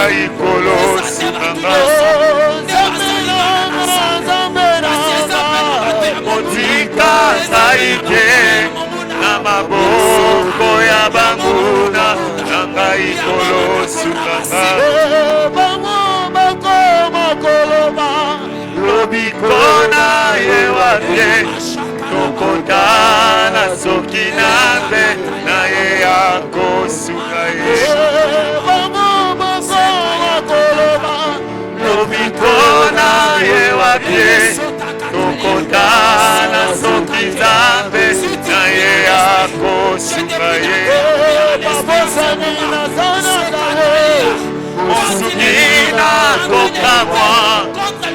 ngai kolosi nanga motika ngai te na maboko ya banguna na ngai kolosi nanga lobiko na yewa te tokotana soki na mpe na ye akosuka ye lobiko na yewa te tokotana soki nzambe na ye akosuka ye mosukina kokamwa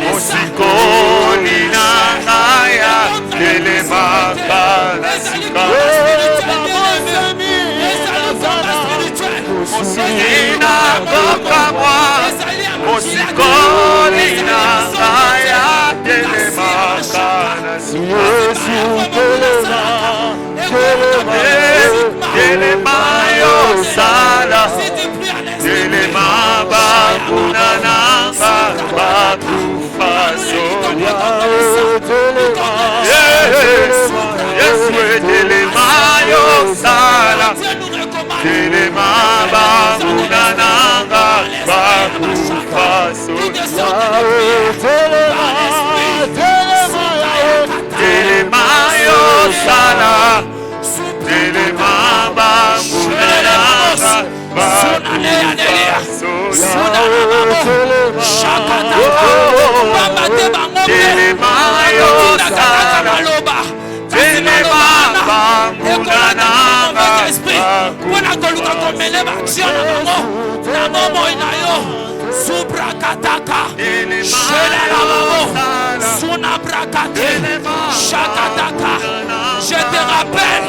mosikoli na ngaya telemaka na suka mosukina kokamwa mosikoli na ngaya telemaka na suka telema yo sala telema bakuna nanga bakufa soya Yesu telema yo sala telema bakuna nanga bakufa soya telema yo sala telema bakuna nanga je te rappelle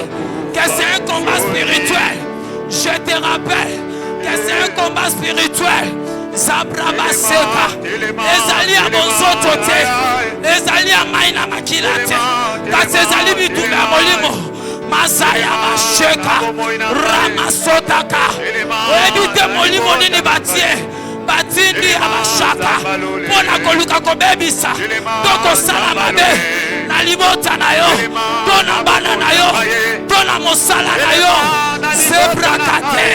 que c'est un combat spirituel. Je te rappelle que c'est un combat spirituel. Zabrabaseka, ezali ya bonzoto te, ezali ya mai na makila te, kasi ezali bitumba ya molimo, masaya masheka, ramasotaka, ebite molimo nini batie, batindi ya mashaka, pona koluka kobebisa, toko sala mabe, na libota na yo, tona bana na yo, tona mosala na yo, zebrakate,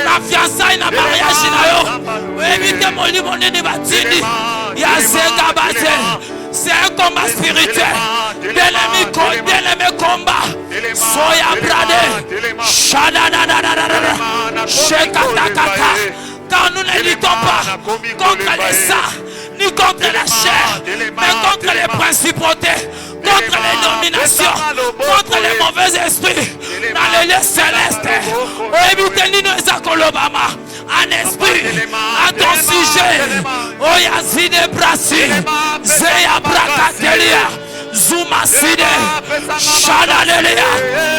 na fiançailles na mariage na yo, évitez molimo nini batindi, ya zega bate, c'est un combat spirituel, bien-aimé combat, soya brade, shadadadadadada, shekatakata, car nous ne luttons pas contre les saints, ni contre la chair, mais contre les principautés, contre les dominations, contre les mauvais esprits, dans les lieux célestes. Évitez-nous les akolobama, en esprit, à ton sujet. Oyazide Brasi, Zeya Brakatelia, Zuma Side, Shadalelia,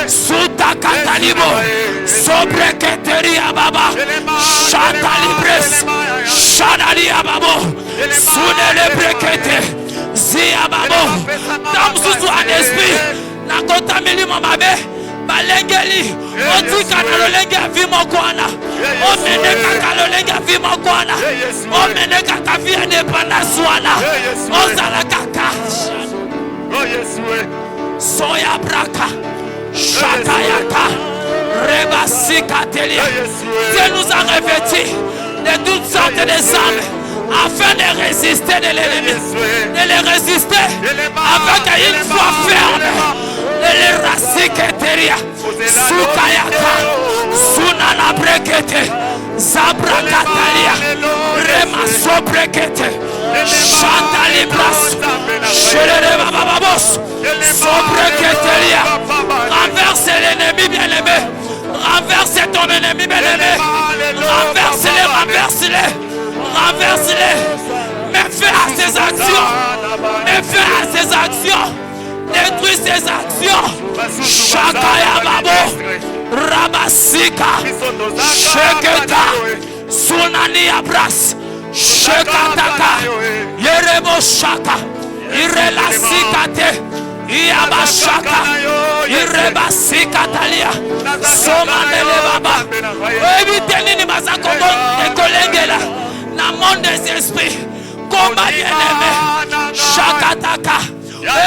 Suta Katalibo, Sobreketeria Baba, Shatalibres, Shadalia Babo, Sunele Brekete, Zia Babo, Damsusu en esprit, Nakotamili Mamabe, Balengeli, Otika Nalolenga Vimokwana, Omeneka Kalolenga Vimokwana, Omeneka Kavia de Panaswana, Ozala Kaka, Soya Braka, Shatayaka, Rebasika Telia. Dieu nous a revêtis de toutes sortes de armes afin de résister de l'ennemi, de les résister afin qu'il soit ferme. Les rasiketeria, Sukayaka, Sunana Brekete, Zabrakatalia, Rema Sobrekete, Chantalibras, Chelere Bababos, Sobreketelia, renverse l'ennemi bien-aimé, renverse ton ennemi bien-aimé, renverse-les, renverse-les, renverse-les, mets fin à ses actions, mets fin à ses actions. Détruis ses actions. Shakaya Babo, Rabasika, Sheketa, Sunani Abras, Shekataka, Yerebo Shaka, Irelasikate, Iabashaka, Irebasikatalia, Somanele Baba. Évitez-ni Mazakobo et Kolengela. des esprits. Combat bien-aimé. Shakataka.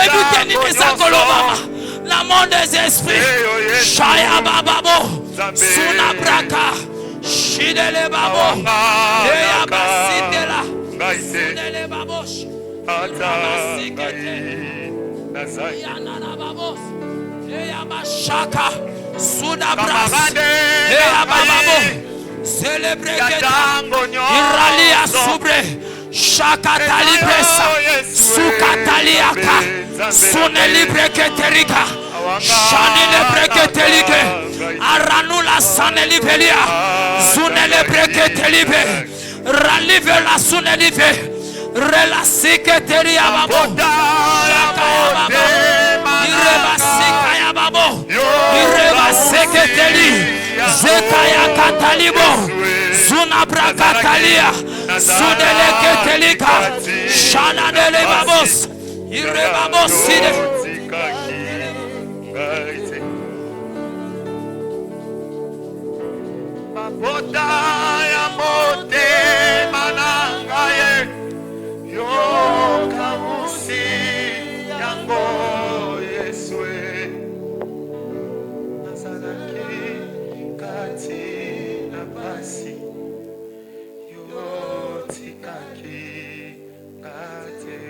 Ebuteni Mesakolobama. La mort des esprits. Shaya Bababo. Suna Braka. Shidele Babo. Eya Basitela. Sunele Babosh. Yanana Babos. Eya Bashaka. Suna Bras. Eya Bababo. Célébrez Iralia Subre. Shakatali Bresa. Sukataliaka. Sune libre keterika. Shani libre ketelike. Aranula sane libelia. Sune libre ketelibe. Ralive la sune libe. Relasi keteria babo. Shakaya babo. Ireba sikaya babo. Ireba seketeli. Zekaya katalibo. Zuna brakatalia. Sudele ketelika. Shana dele babos. Ireba side. Bodaya mote manangaye yo kamusi yango Yeswe nazalaki kati na basi yo tikaki kate.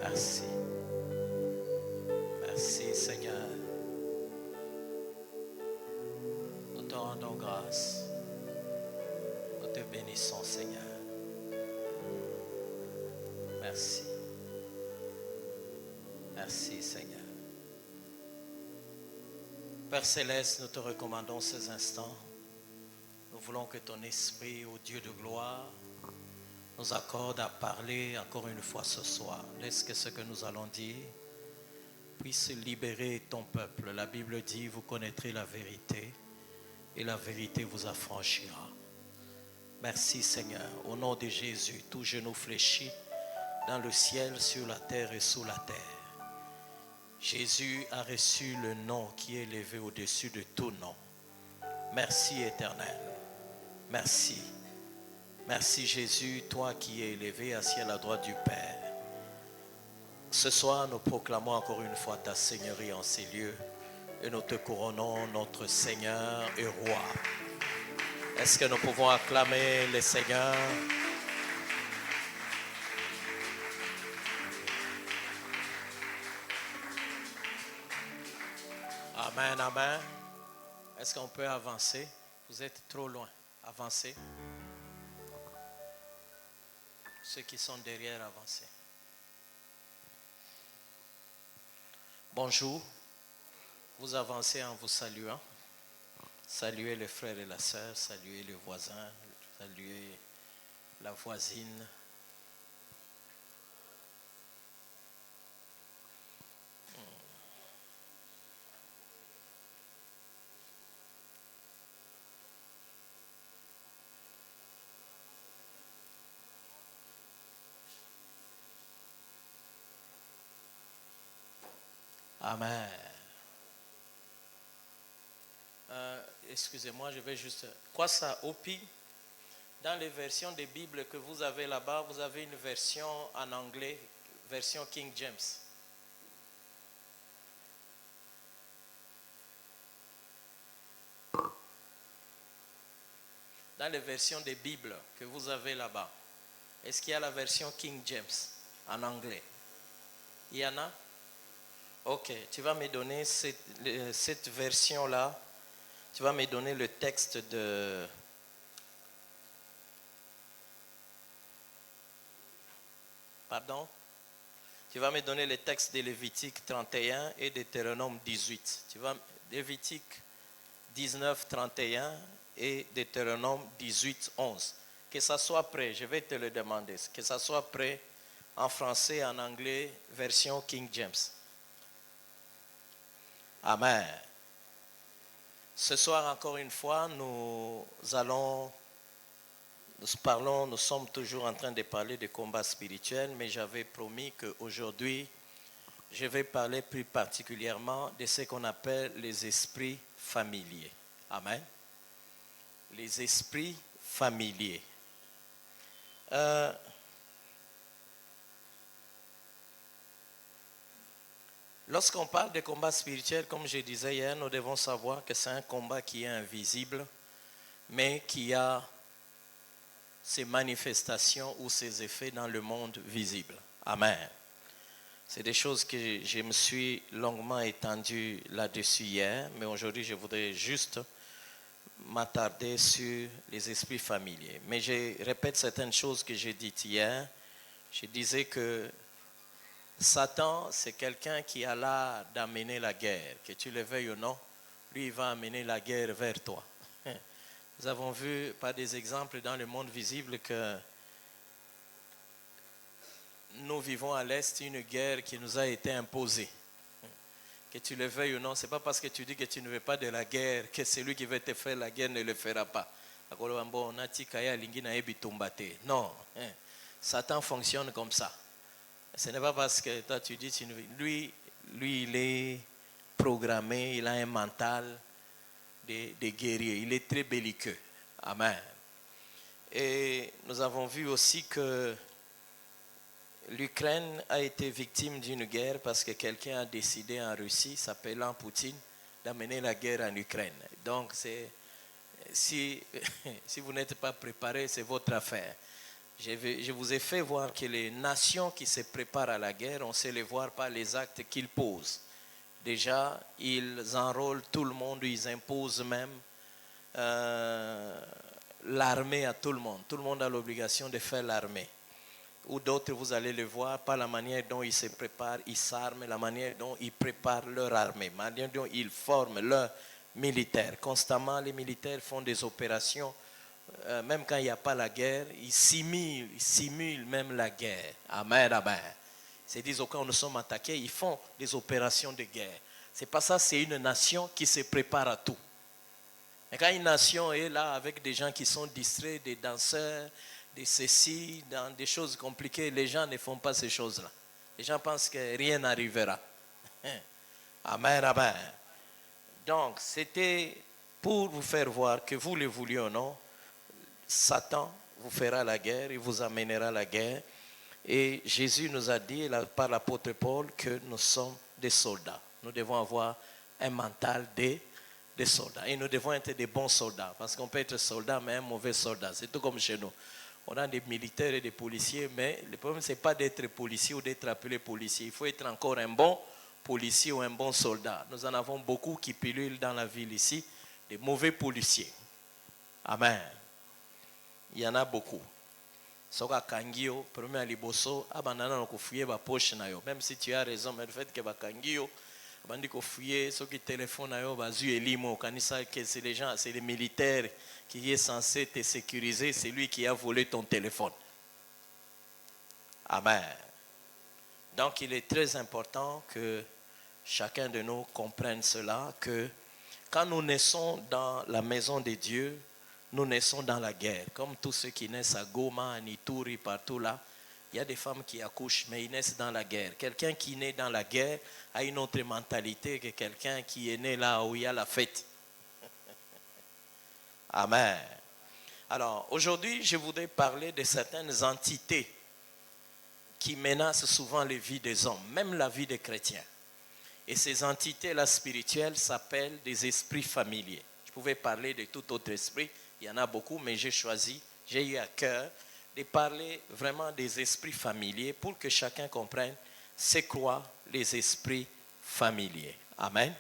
Merci. Merci Seigneur. Nous te rendons grâce. Nous te bénissons Seigneur. Merci. Merci Seigneur. Père Céleste, nous te recommandons ces instants. Nous voulons que ton esprit, ô Dieu de gloire, nous accorde à parler encore une fois ce soir. Laisse que ce que nous allons dire puisse libérer ton peuple. La Bible dit, vous connaîtrez la vérité et la vérité vous affranchira. Merci Seigneur. Au nom de Jésus, tout genou fléchit dans le ciel, sur la terre et sous la terre. Jésus a reçu le nom qui est élevé au-dessus de tout nom. Merci Éternel. Merci. Merci Jésus, toi qui es élevé assis à la droite du Père. Ce soir, nous proclamons encore une fois ta Seigneurie en ces lieux et nous te couronnons notre Seigneur et Roi. Est-ce que nous pouvons acclamer le Seigneur? Amen, amen. Est-ce qu'on peut avancer? Vous êtes trop loin. Avancez. Ceux qui sont derrière, avancez. Bonjour. Vous avancez en vous saluant. Saluez les frères et la sœur, saluez les voisins, saluez la voisine. Amen. Excusez-moi, je vais juste... Quoi ça, Opi? Dans les versions des Bibles que vous avez là-bas, vous avez une version en anglais, version King James. Dans les versions des Bibles que vous avez là-bas, est-ce qu'il y a la version King James en anglais? Il y en a? Ok, tu vas me donner cette version-là. Tu vas me donner le texte de... Pardon? Tu vas me donner le texte de Lévitique 31 et de Deutéronome 18. Tu vas Lévitique 19, 31 et Deutéronome 18, 11. Que ça soit prêt, je vais te le demander. Que ça soit prêt en français, en anglais, version King James. Amen. Ce soir, encore une fois, nous sommes toujours en train de parler de combat spirituel, mais j'avais promis qu'aujourd'hui, je vais parler plus particulièrement de ce qu'on appelle les esprits familiers. Amen. Les esprits familiers. Lorsqu'on parle de combat spirituel, comme je disais hier, nous devons savoir que c'est un combat qui est invisible, mais qui a ses manifestations ou ses effets dans le monde visible. Amen. C'est des choses que je me suis longuement étendu là-dessus hier, mais aujourd'hui je voudrais juste m'attarder sur les esprits familiers. Mais je répète certaines choses que j'ai dites hier. Je disais que Satan, c'est quelqu'un qui a l'art d'amener la guerre. Que tu le veuilles ou non, lui, il va amener la guerre vers toi. Nous avons vu par des exemples dans le monde visible que nous vivons à l'Est une guerre qui nous a été imposée. Que tu le veuilles ou non, ce n'est pas parce que tu dis que tu ne veux pas de la guerre que celui qui veut te faire la guerre ne le fera pas. Non, Satan fonctionne comme ça. Ce n'est pas parce que toi tu dis, lui il est programmé, il a un mental de guerrier, il est très belliqueux. Amen. Et nous avons vu aussi que l'Ukraine a été victime d'une guerre parce que quelqu'un a décidé en Russie, s'appelant Poutine, d'amener la guerre en Ukraine. Donc, si vous n'êtes pas préparé, c'est votre affaire. Je vous ai fait voir que les nations qui se préparent à la guerre, on sait les voir par les actes qu'ils posent. Déjà, ils enrôlent tout le monde, ils imposent même l'armée à tout le monde. Tout le monde a l'obligation de faire l'armée. Ou d'autres, vous allez le voir par la manière dont ils se préparent, ils s'arment, la manière dont ils préparent leur armée, la manière dont ils forment leurs militaires. Constamment, les militaires font des opérations, même quand il n'y a pas la guerre, ils simulent même la guerre. Amen, amen. Ils se disent, quand nous sommes attaqués, ils font des opérations de guerre. C'est pas ça, c'est une nation qui se prépare à tout. Et quand une nation est là avec des gens qui sont distraits, des danseurs, des ceci, dans des choses compliquées, les gens ne font pas ces choses-là. Les gens pensent que rien n'arrivera. Amen, amen. Donc, c'était pour vous faire voir que vous le vouliez ou non, Satan vous fera la guerre, il vous amènera la guerre. Et Jésus nous a dit par l'apôtre Paul que nous sommes des soldats. Nous devons avoir un mental des soldats. Et nous devons être des bons soldats. Parce qu'on peut être soldat, mais un mauvais soldat. C'est tout comme chez nous. On a des militaires et des policiers, mais le problème, ce n'est pas d'être policier ou d'être appelé policier. Il faut être encore un bon policier ou un bon soldat. Nous en avons beaucoup qui pilulent dans la ville ici, des mauvais policiers. Amen. Il y en a beaucoup. Même si tu as raison, mais le fait que bakangio, ceux qui téléphonent, c'est les gens, c'est les militaires qui est censé te sécuriser, c'est lui qui a volé ton téléphone. Amen. Donc il est très important que chacun de nous comprenne cela, que quand nous naissons dans la maison de Dieu, nous naissons dans la guerre. Comme tous ceux qui naissent à Goma, à Ituri, partout là, il y a des femmes qui accouchent, mais ils naissent dans la guerre. Quelqu'un qui naît dans la guerre a une autre mentalité que quelqu'un qui est né là où il y a la fête. Amen. Alors, aujourd'hui, je voudrais parler de certaines entités qui menacent souvent les vies des hommes, même la vie des chrétiens. Et ces entités-là spirituelles s'appellent des esprits familiers. Je pouvais parler de tout autre esprit, il y en a beaucoup, mais j'ai eu à cœur de parler vraiment des esprits familiers pour que chacun comprenne c'est quoi les esprits familiers. Amen.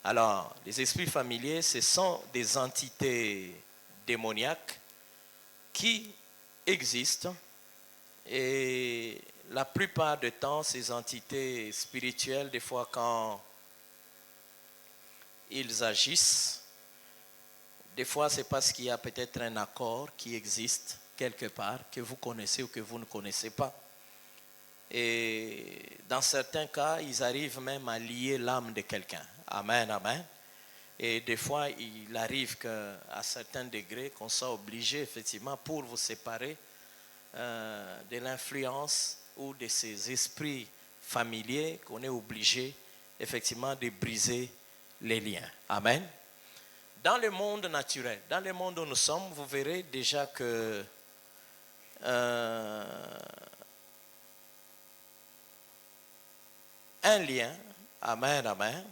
Alors, les esprits familiers, ce sont des entités démoniaques qui existent et la plupart du temps, ces entités spirituelles, des fois quand ils agissent, des fois c'est parce qu'il y a peut-être un accord qui existe quelque part, que vous connaissez ou que vous ne connaissez pas. Et dans certains cas, ils arrivent même à lier l'âme de quelqu'un. Amen, amen. Et des fois, il arrive qu'à certains degrés, qu'on soit obligé, effectivement, pour vous séparer de l'influence ou de ces esprits familier qu'on est obligé effectivement de briser les liens. Amen. Dans le monde naturel, dans le monde où nous sommes, vous verrez déjà que un lien, amen, amen,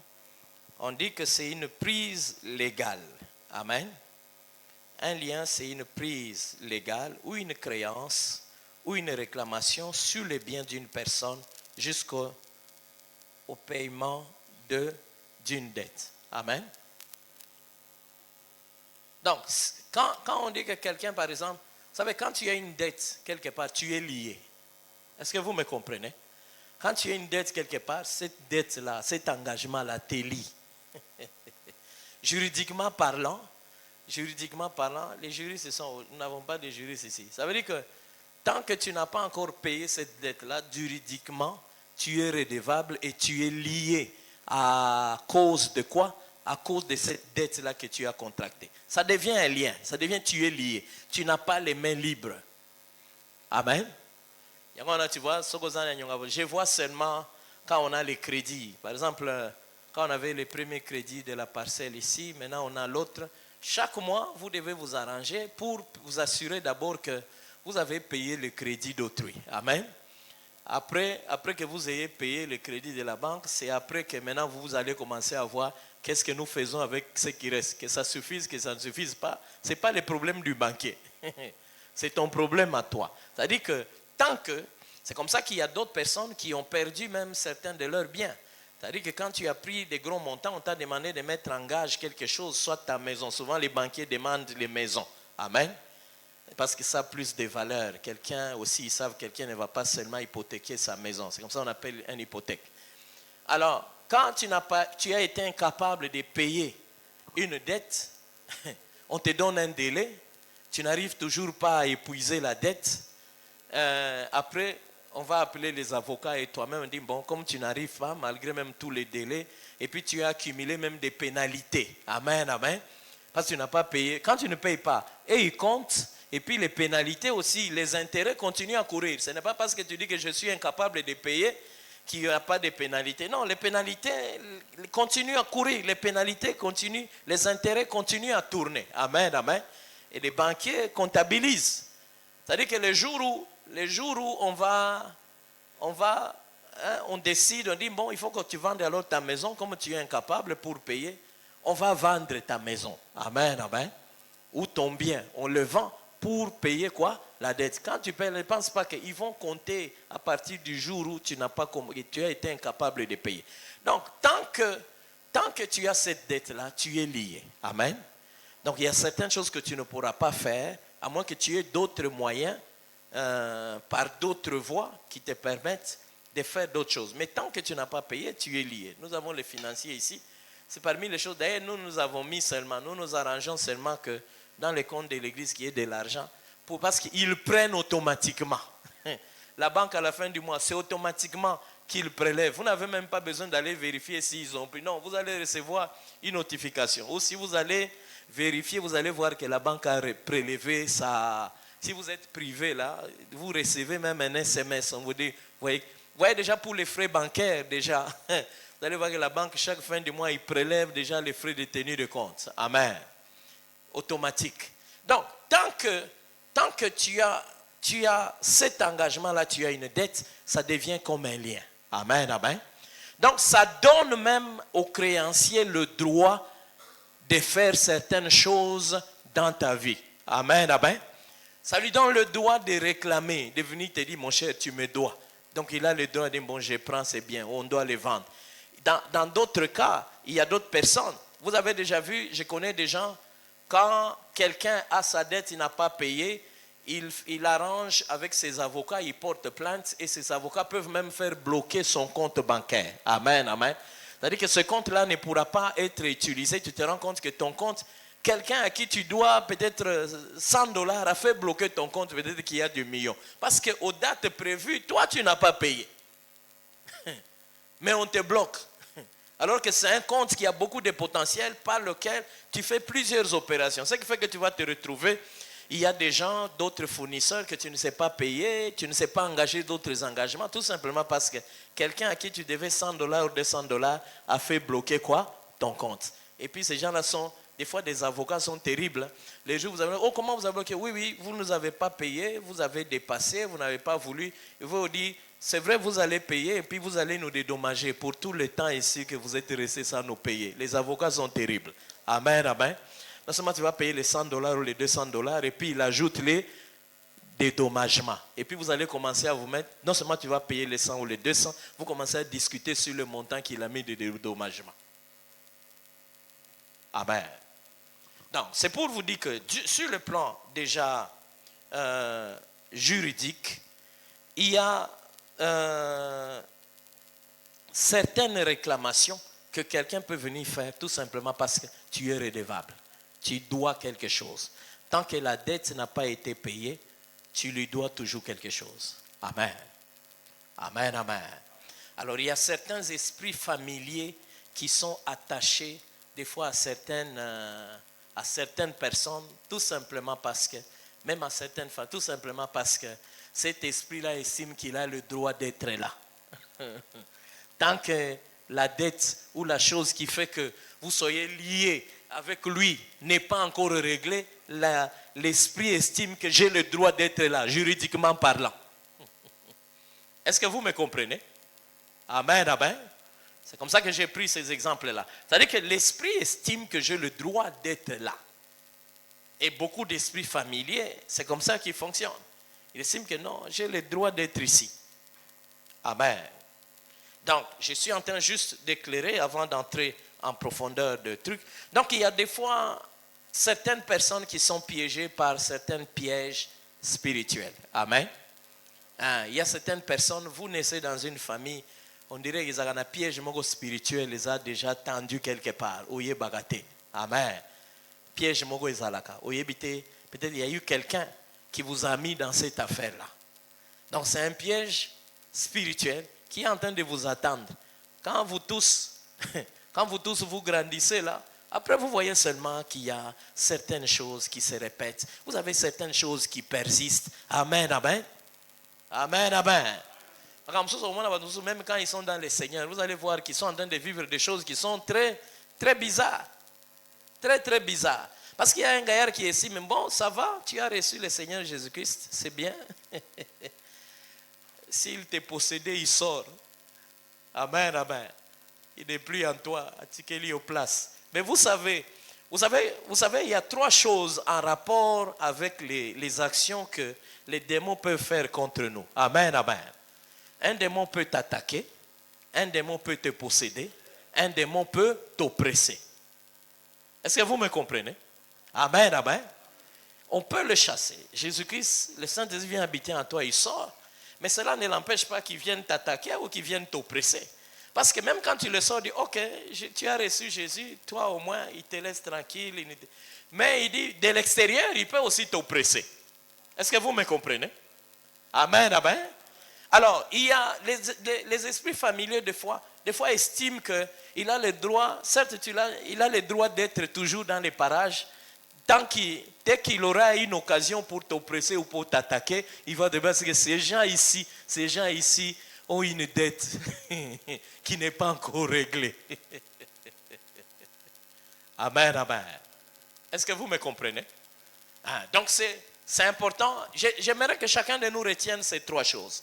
on dit que c'est une prise légale. Amen. Un lien, c'est une prise légale ou une créance ou une réclamation sur les biens d'une personne jusqu'au paiement d'une dette. Amen. Donc, quand on dit que quelqu'un, par exemple, vous savez, quand tu as une dette quelque part, tu es lié. Est-ce que vous me comprenez? Quand tu as une dette quelque part, cette dette-là, cet engagement-là te lie. Juridiquement parlant, les juristes nous n'avons pas de juristes ici. Ça veut dire que tant que tu n'as pas encore payé cette dette-là, juridiquement, tu es redevable et tu es lié à cause de quoi? À cause de cette dette-là que tu as contractée. Ça devient un lien, ça devient tu es lié. Tu n'as pas les mains libres. Amen. Tu vois, je vois seulement quand on a les crédits. Par exemple, quand on avait les premiers crédits de la parcelle ici, maintenant on a l'autre. Chaque mois, vous devez vous arranger pour vous assurer d'abord que vous avez payé le crédit d'autrui. Amen. Après que vous ayez payé le crédit de la banque, c'est après que maintenant vous allez commencer à voir qu'est-ce que nous faisons avec ce qui reste. Que ça suffise, que ça ne suffise pas. Ce n'est pas le problème du banquier. C'est ton problème à toi. C'est-à-dire que tant que... C'est comme ça qu'il y a d'autres personnes qui ont perdu même certains de leurs biens. C'est-à-dire que quand tu as pris des gros montants, on t'a demandé de mettre en gage quelque chose, soit ta maison. Souvent, les banquiers demandent les maisons. Amen. Parce que ça a plus de valeur. Quelqu'un aussi, ils savent que quelqu'un ne va pas seulement hypothéquer sa maison. C'est comme ça qu'on appelle une hypothèque. Alors, quand tu as été incapable de payer une dette, on te donne un délai, tu n'arrives toujours pas à épuiser la dette. Après, on va appeler les avocats et toi-même, on dit, bon, comme tu n'arrives pas, malgré même tous les délais, et puis tu as accumulé même des pénalités. Amen, amen. Parce que tu n'as pas payé. Quand tu ne payes pas, et ils comptent, et puis les pénalités aussi, les intérêts continuent à courir. Ce n'est pas parce que tu dis que je suis incapable de payer qu'il n'y a pas de pénalités. Non, les pénalités continuent à courir, les pénalités continuent, les intérêts continuent à tourner. Amen, amen. Et les banquiers comptabilisent. C'est-à-dire que le jour où on décide, on dit, bon, il faut que tu vendes alors ta maison, comme tu es incapable pour payer, on va vendre ta maison. Amen, amen. Ou ton bien, on le vend pour payer quoi? La dette. Quand tu payes, ne pense pas qu'ils vont compter à partir du jour où tu as été incapable de payer. Donc, tant que tu as cette dette-là, tu es lié. Amen. Donc, il y a certaines choses que tu ne pourras pas faire, à moins que tu aies d'autres moyens, par d'autres voies qui te permettent de faire d'autres choses. Mais tant que tu n'as pas payé, tu es lié. Nous avons les financiers ici. C'est parmi les choses. D'ailleurs, nous avons mis seulement, nous nous arrangeons seulement que dans les comptes de l'église qu'il y ait de l'argent, parce qu'ils prennent automatiquement. La banque à la fin du mois, c'est automatiquement qu'ils prélèvent. Vous n'avez même pas besoin d'aller vérifier s'ils ont pris. Non, vous allez recevoir une notification. Ou si vous allez vérifier, vous allez voir que la banque a prélevé ça. Si vous êtes privé là, vous recevez même un SMS. On vous dit, vous voyez déjà pour les frais bancaires, déjà. Vous allez voir que la banque, chaque fin du mois, il prélève déjà les frais de tenue de compte. Amen. Automatique. Donc, tant que tu as cet engagement-là, tu as une dette, ça devient comme un lien. Amen, amen. Donc, ça donne même aux créanciers le droit de faire certaines choses dans ta vie. Amen, amen. Ça lui donne le droit de réclamer, de venir te dire, mon cher, tu me dois. Donc, il a le droit de dire, bon, je prends, c'est bien, on doit les vendre. Dans d'autres cas, il y a d'autres personnes. Vous avez déjà vu, je connais des gens, quand quelqu'un a sa dette, il n'a pas payé, il arrange avec ses avocats, il porte plainte et ses avocats peuvent même faire bloquer son compte bancaire. Amen, amen. C'est-à-dire que ce compte-là ne pourra pas être utilisé. Tu te rends compte que ton compte, quelqu'un à qui tu dois peut-être $100 a fait bloquer ton compte, peut-être qu'il y a 2 millions. Parce qu'aux dates prévues, toi, tu n'as pas payé. Mais on te bloque. Alors que c'est un compte qui a beaucoup de potentiel par lequel tu fais plusieurs opérations. Ce qui fait que tu vas te retrouver, il y a des gens, d'autres fournisseurs que tu ne sais pas payer, tu ne sais pas engager d'autres engagements, tout simplement parce que quelqu'un à qui tu devais $100 ou $200 a fait bloquer quoi? Ton compte. Et puis ces gens-là sont, des fois des avocats sont terribles. Les jours vous avez dit, oh comment vous avez bloqué? Oui, oui, vous ne nous avez pas payé, vous avez dépassé, vous n'avez pas voulu. Il vous dit, c'est vrai, vous allez payer et puis vous allez nous dédommager pour tout le temps ici que vous êtes restés sans nous payer. Les avocats sont terribles. Amen, amen. Non seulement tu vas payer les $100 ou les $200 et puis il ajoute les dédommagements. Et puis vous allez commencer à vous mettre, non seulement tu vas payer les 100 ou les 200, vous commencez à discuter sur le montant qu'il a mis de dédommagement. Amen. Donc c'est pour vous dire que sur le plan déjà juridique, il y a certaines réclamations que quelqu'un peut venir faire tout simplement parce que tu es redevable. Tu dois quelque chose. Tant que la dette n'a pas été payée, tu lui dois toujours quelque chose. Amen. Amen, amen. Alors il y a certains esprits familiers qui sont attachés des fois à certaines personnes, tout simplement parce que, même à certaines femmes, tout simplement parce que cet esprit-là estime qu'il a le droit d'être là. Tant que la dette ou la chose qui fait que vous soyez liés avec lui n'est pas encore réglée, l'esprit estime que j'ai le droit d'être là, juridiquement parlant. Est-ce que vous me comprenez? Amen, amen. C'est comme ça que j'ai pris ces exemples-là. C'est-à-dire que l'esprit estime que j'ai le droit d'être là. Et beaucoup d'esprits familiers, c'est comme ça qu'ils fonctionnent. Ils estiment que non, j'ai le droit d'être ici. Amen. Donc, je suis en train juste d'éclairer avant d'entrer en profondeur de trucs. Donc, il y a des fois certaines personnes qui sont piégées par certains pièges spirituels. Amen. Il y a certaines personnes, vous naissez dans une famille, on dirait qu'ils ont un piège spirituel, ils ont déjà tendu quelque part. Oye bagaté. Amen. Piège mogo ezalaka. Oye bité. Peut-être il y a eu quelqu'un qui vous a mis dans cette affaire-là. Donc, c'est un piège spirituel qui est en train de vous attendre. Quand vous tous vous grandissez là, après vous voyez seulement qu'il y a certaines choses qui se répètent. Vous avez certaines choses qui persistent. Amen, amen. Amen, amen. Même quand ils sont dans le Seigneur, vous allez voir qu'ils sont en train de vivre des choses qui sont très, très bizarres. Très, très bizarres. Parce qu'il y a un gaillard qui est ici, mais bon, ça va, tu as reçu le Seigneur Jésus-Christ, c'est bien. S'il t'est possédé, il sort. Amen, amen. Il n'est plus en toi, attiquez-lui aux places. Mais vous savez, il y a 3 choses en rapport avec les actions que les démons peuvent faire contre nous. Amen, amen. Un démon peut t'attaquer, un démon peut te posséder, un démon peut t'oppresser. Est-ce que vous me comprenez? Amen, amen. On peut le chasser. Jésus-Christ, le Saint-Esprit vient habiter en toi, il sort. Mais cela ne l'empêche pas qu'il vienne t'attaquer ou qu'il vienne t'oppresser. Parce que même quand tu le sors, il dit, ok, tu as reçu Jésus, toi au moins, il te laisse tranquille. Mais il dit, de l'extérieur, il peut aussi t'oppresser. Est-ce que vous me comprenez? Amen, amen. Alors, il y a les esprits familiers, des fois estiment qu'il a le droit, certes, il a le droit d'être toujours dans les parages. Dès qu'il aura une occasion pour t'oppresser ou pour t'attaquer, il va devoir dire que ces gens ici ont une dette qui n'est pas encore réglée. Amen, amen. Est-ce que vous me comprenez? Donc c'est important. J'aimerais que chacun de nous retienne ces 3 choses.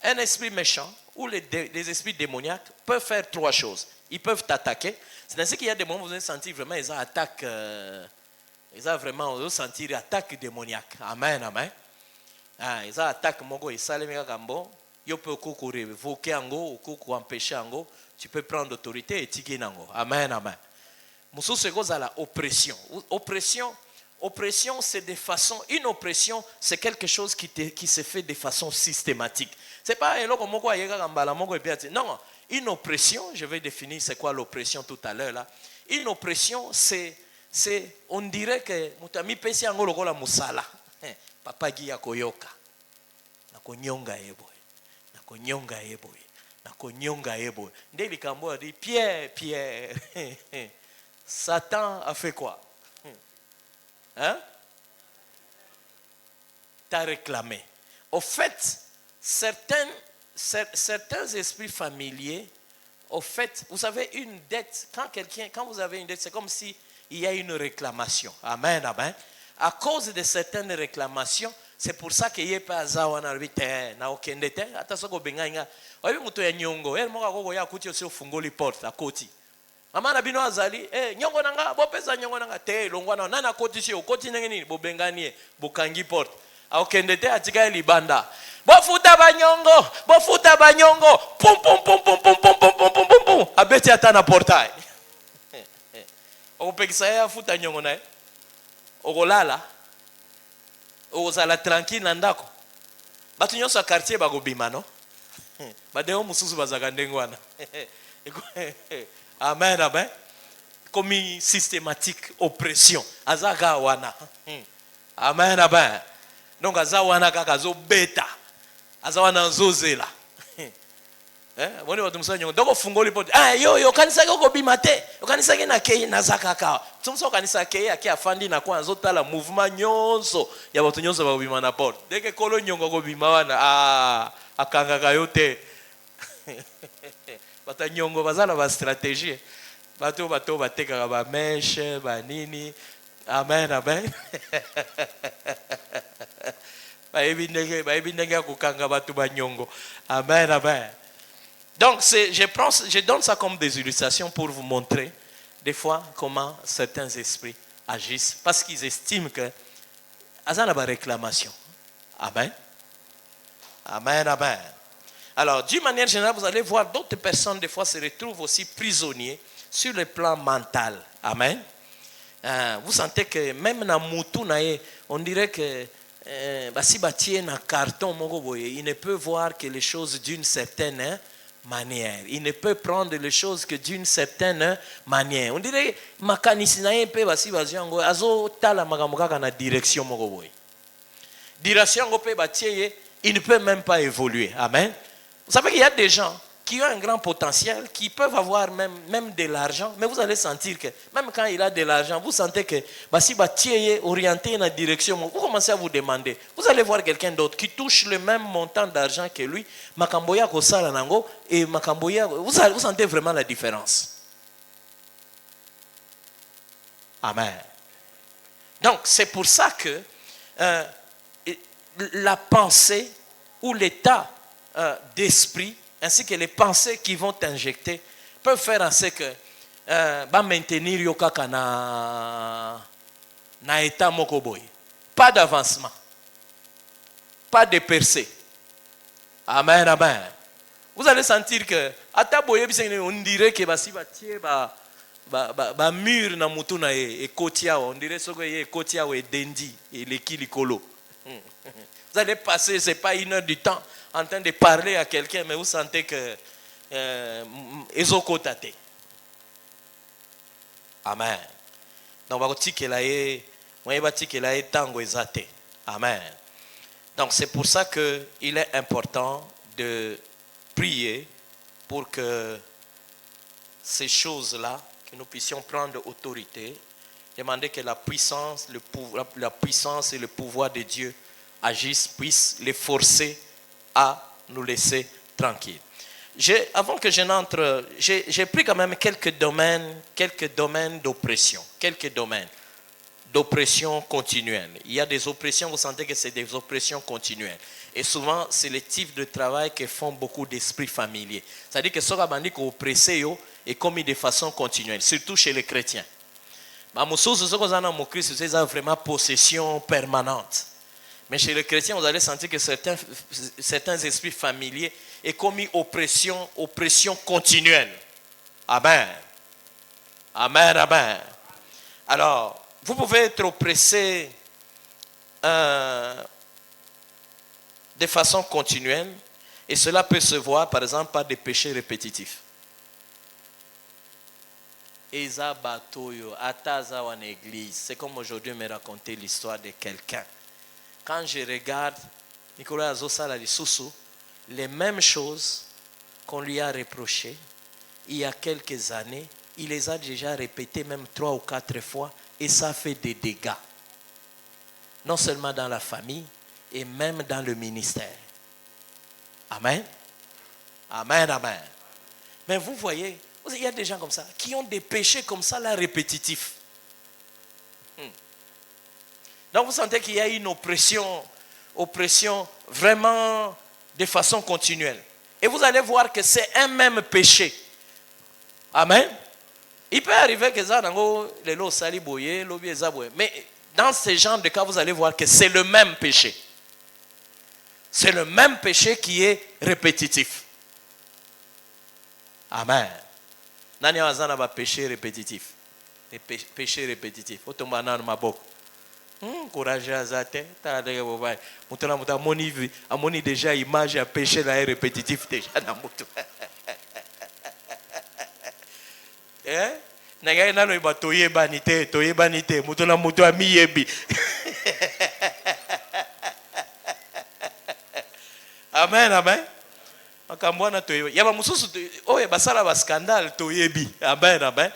Un esprit méchant ou les esprits démoniaques peuvent faire 3 choses. Ils peuvent t'attaquer. C'est ainsi qu'il y a des moments où vous allez sentir vraiment ils attaquent. Ils ont vraiment senti l'attaque démoniaque. Amen, amen. Ils ont attaqué Mogo et Salemika Gambo. Ils peuvent révoquer Ango ou empêcher Ango. Tu peux prendre l'autorité et tirer Ango. Amen, amen. Moussou c'est la oppression. Oppression, c'est de façon. Une oppression, c'est quelque chose qui se fait de façon systématique. C'est pas non, une oppression, je vais définir c'est quoi l'oppression tout à l'heure là. Une oppression, c'est on dirait que mutami pesi yango lokola musala. Papa gi yakoyoka. Nakonyonga eboy. Nakonyonga eboy. Nakonyonga eboy. Nde likambo a dit Pierre. Satan a fait quoi? Hein? t'a réclamé. Au fait, certains esprits familiers, au fait, vous avez une dette. Quand vous avez une dette, c'est comme si il y a une réclamation. Amen, amen. À cause de certaines réclamations, c'est pour ça qu'il n'y a pas zawana vite na okendete ata soko benga oyi muto ya nyongo el moka koko ya kuti osi ofungoli porte akoti mama na bino azali nyongo nanga bopesa nyongo nanga te longwana nana koti si okoti ndenge nini bobengani bokangi porte akendete atika libanda bofuta banyongo pum pum pum pum pum pum pum pum pum pum abeti ata na portail okupekisa ya futa nyongo na okolala ozala tranquille na ndako bato nyonso ya quartier bakobima no badeo mosusu bazaka ndenge wana amen amen komi systématique oppression azaka wana amen amen donc aza wana kaka azobeta aza wana azozela moni bato mosusu nyongo ndoko fungoli pote yo okanisaki okobima te okanisaki nakei naza kaka somoso okanisa akei ake afandi na kwa azotala mouvement nyonso ya bato nyonso bakobima na porte deke kolo nyongo akobima wana akangaka yo te bato nyongo baza na bastratégie bato batekaka bameshe banini amen amen bayebi ndenge ya kokanga bato banyongo amen amen. Donc, je donne ça comme des illustrations pour vous montrer des fois comment certains esprits agissent parce qu'ils estiment que ça n'a pas de réclamation. Amen. Amen, amen. Alors, d'une manière générale, vous allez voir d'autres personnes des fois se retrouvent aussi prisonniers sur le plan mental. Amen. Vous sentez que même dans Moutou, on dirait que si bâti un carton, il ne peut voir que les choses d'une certaine manière. Il ne peut prendre les choses que d'une certaine manière. On dirait makanisinaye pe basi baziango azo tala makambo kaka na direction moko boy. Direction ngo pe batie, il ne peut même pas évoluer. Amen. Vous savez qu'il y a des gens qui ont un grand potentiel, qui peuvent avoir même de l'argent, mais vous allez sentir que même quand il a de l'argent, vous sentez que si vous êtes orienté dans la direction, vous commencez à vous demander, vous allez voir quelqu'un d'autre qui touche le même montant d'argent que lui, makamboya kosala nango et makamboya, vous sentez vraiment la différence. Amen. Donc c'est pour ça que la pensée ou l'état d'esprit ainsi que les pensées qui vont t'injecter peuvent faire en sorte que maintenir yo kaka na état moko boy. Pas d'avancement, pas de percée. Amen, amen. Vous allez sentir que ata boye on dirait que basi batie ba mur na mutu na e kotia on dirait soko e kotia e dendi et lekili kolo. Vous allez passer, c'est pas 1 heure du temps en train de parler à quelqu'un, mais vous sentez que ezokotate. Amen. Donc amen. Donc c'est pour ça que il est important de prier pour que ces choses-là, que nous puissions prendre autorité, demander que la puissance et le pouvoir de Dieu agissent, puissent les forcer à nous laisser tranquilles. Avant que je n'entre, j'ai pris quand même quelques domaines d'oppression, quelques domaines d'oppression continuelle. Il y a des oppressions, vous sentez que c'est des oppressions continuelles. Et souvent, c'est le type de travail que font beaucoup d'esprits familiers. C'est-à-dire que ce qui est oppressé est commis de façon continuelle, surtout chez les chrétiens. Mais c'est vraiment possession permanente. Mais chez les chrétiens, vous allez sentir que certains esprits familiers est commis oppression continuelle. Amen. Amen, amen. Alors, vous pouvez être oppressé de façon continuelle et cela peut se voir par exemple par des péchés répétitifs. Eza batoyo ataza en église. C'est comme aujourd'hui me raconter l'histoire de quelqu'un. Quand je regarde Nicolas Azosala Lisusu, les mêmes choses qu'on lui a reprochées il y a quelques années, il les a déjà répétées même 3 ou 4 fois et ça fait des dégâts. Non seulement dans la famille, et même dans le ministère. Amen. Amen, amen. Mais vous voyez, il y a des gens comme ça, qui ont des péchés comme ça, là, répétitifs. Donc vous sentez qu'il y a une oppression vraiment de façon continuelle. Et vous allez voir que c'est un même péché. Amen. Il peut arriver que ça, mais dans ce genre de cas, vous allez voir que c'est le même péché. C'est le même péché qui est répétitif. Amen. Nani wazana ba péché répétitif. Péché répétitif. Otomba na maboko. Courage azate. Ta de bobai. Mutana muta amoni déjà image à péché là répétitif déjà na mutu. Eh? Nanga na no ba toyebani te mutana mutu amiyebi. Amen, amen. Makambwana toyebi. Yaba mususu oye basala ba scandale toyebi. Amen, amen.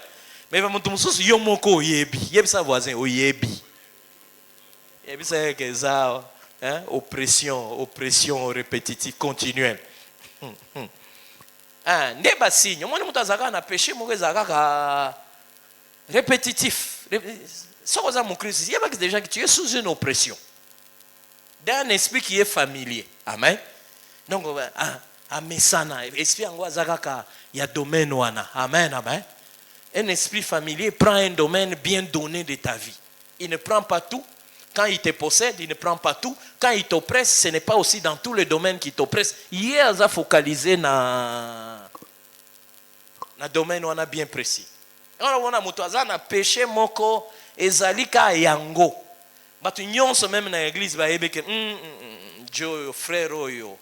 Mais va mutu mususu yo moko oyebi. Yebi sa voisin oyebi. Yebi sa que ça oppression répétitive continuelle. N'est pas signe. Moi mutu azaka na péché moko ezaka répétitif. Ça za mon Christ, il y a déjà que tu es sous une oppression d'un esprit qui est familier. Amen. Donc, amesana, esprit angwazakaka, il y a domaine wana. Amen, amen. Un esprit familier prend un domaine bien donné de ta vie. Il ne prend pas tout. Quand il te possède, il ne prend pas tout. Quand il t'oppresse, ce n'est pas aussi dans tous les domaines qu'il t'oppresse. Il y a focalisé dans domaine wana bien précis. On a motoza na péché moko ezalika yango. Batu nyonso même na église ba yebeke Joe frère oyo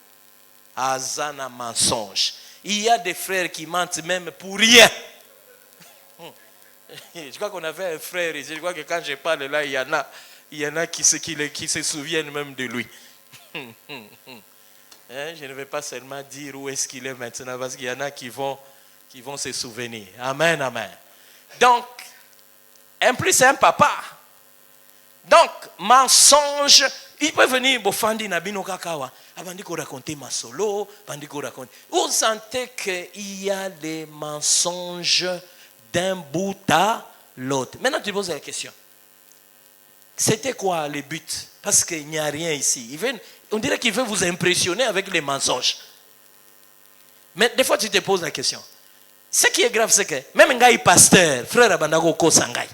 azana mensonge. Il y a des frères qui mentent même pour rien. Je crois qu'on avait un frère ici. Je crois que quand je parle là, il y en a qui se souviennent même de lui. Je ne vais pas seulement dire où est-ce qu'il est maintenant, parce qu'il y en a qui vont se souvenir. Amen, amen. Donc, en plus c'est un papa. Donc, mensonge, il peut venir bofandi na bino kakawa. Abandi ko raconter ma solo, bandi ko raconter. Vous sentez qu'il y a des mensonges d'un bout à l'autre. Maintenant, tu poses la question. C'était quoi le but? Parce qu'il n'y a rien ici. On dirait qu'il veut vous impressionner avec les mensonges. Mais des fois, tu te poses la question. Ce qui est grave, c'est que même un gars pasteur, frère Abandako ko sangai.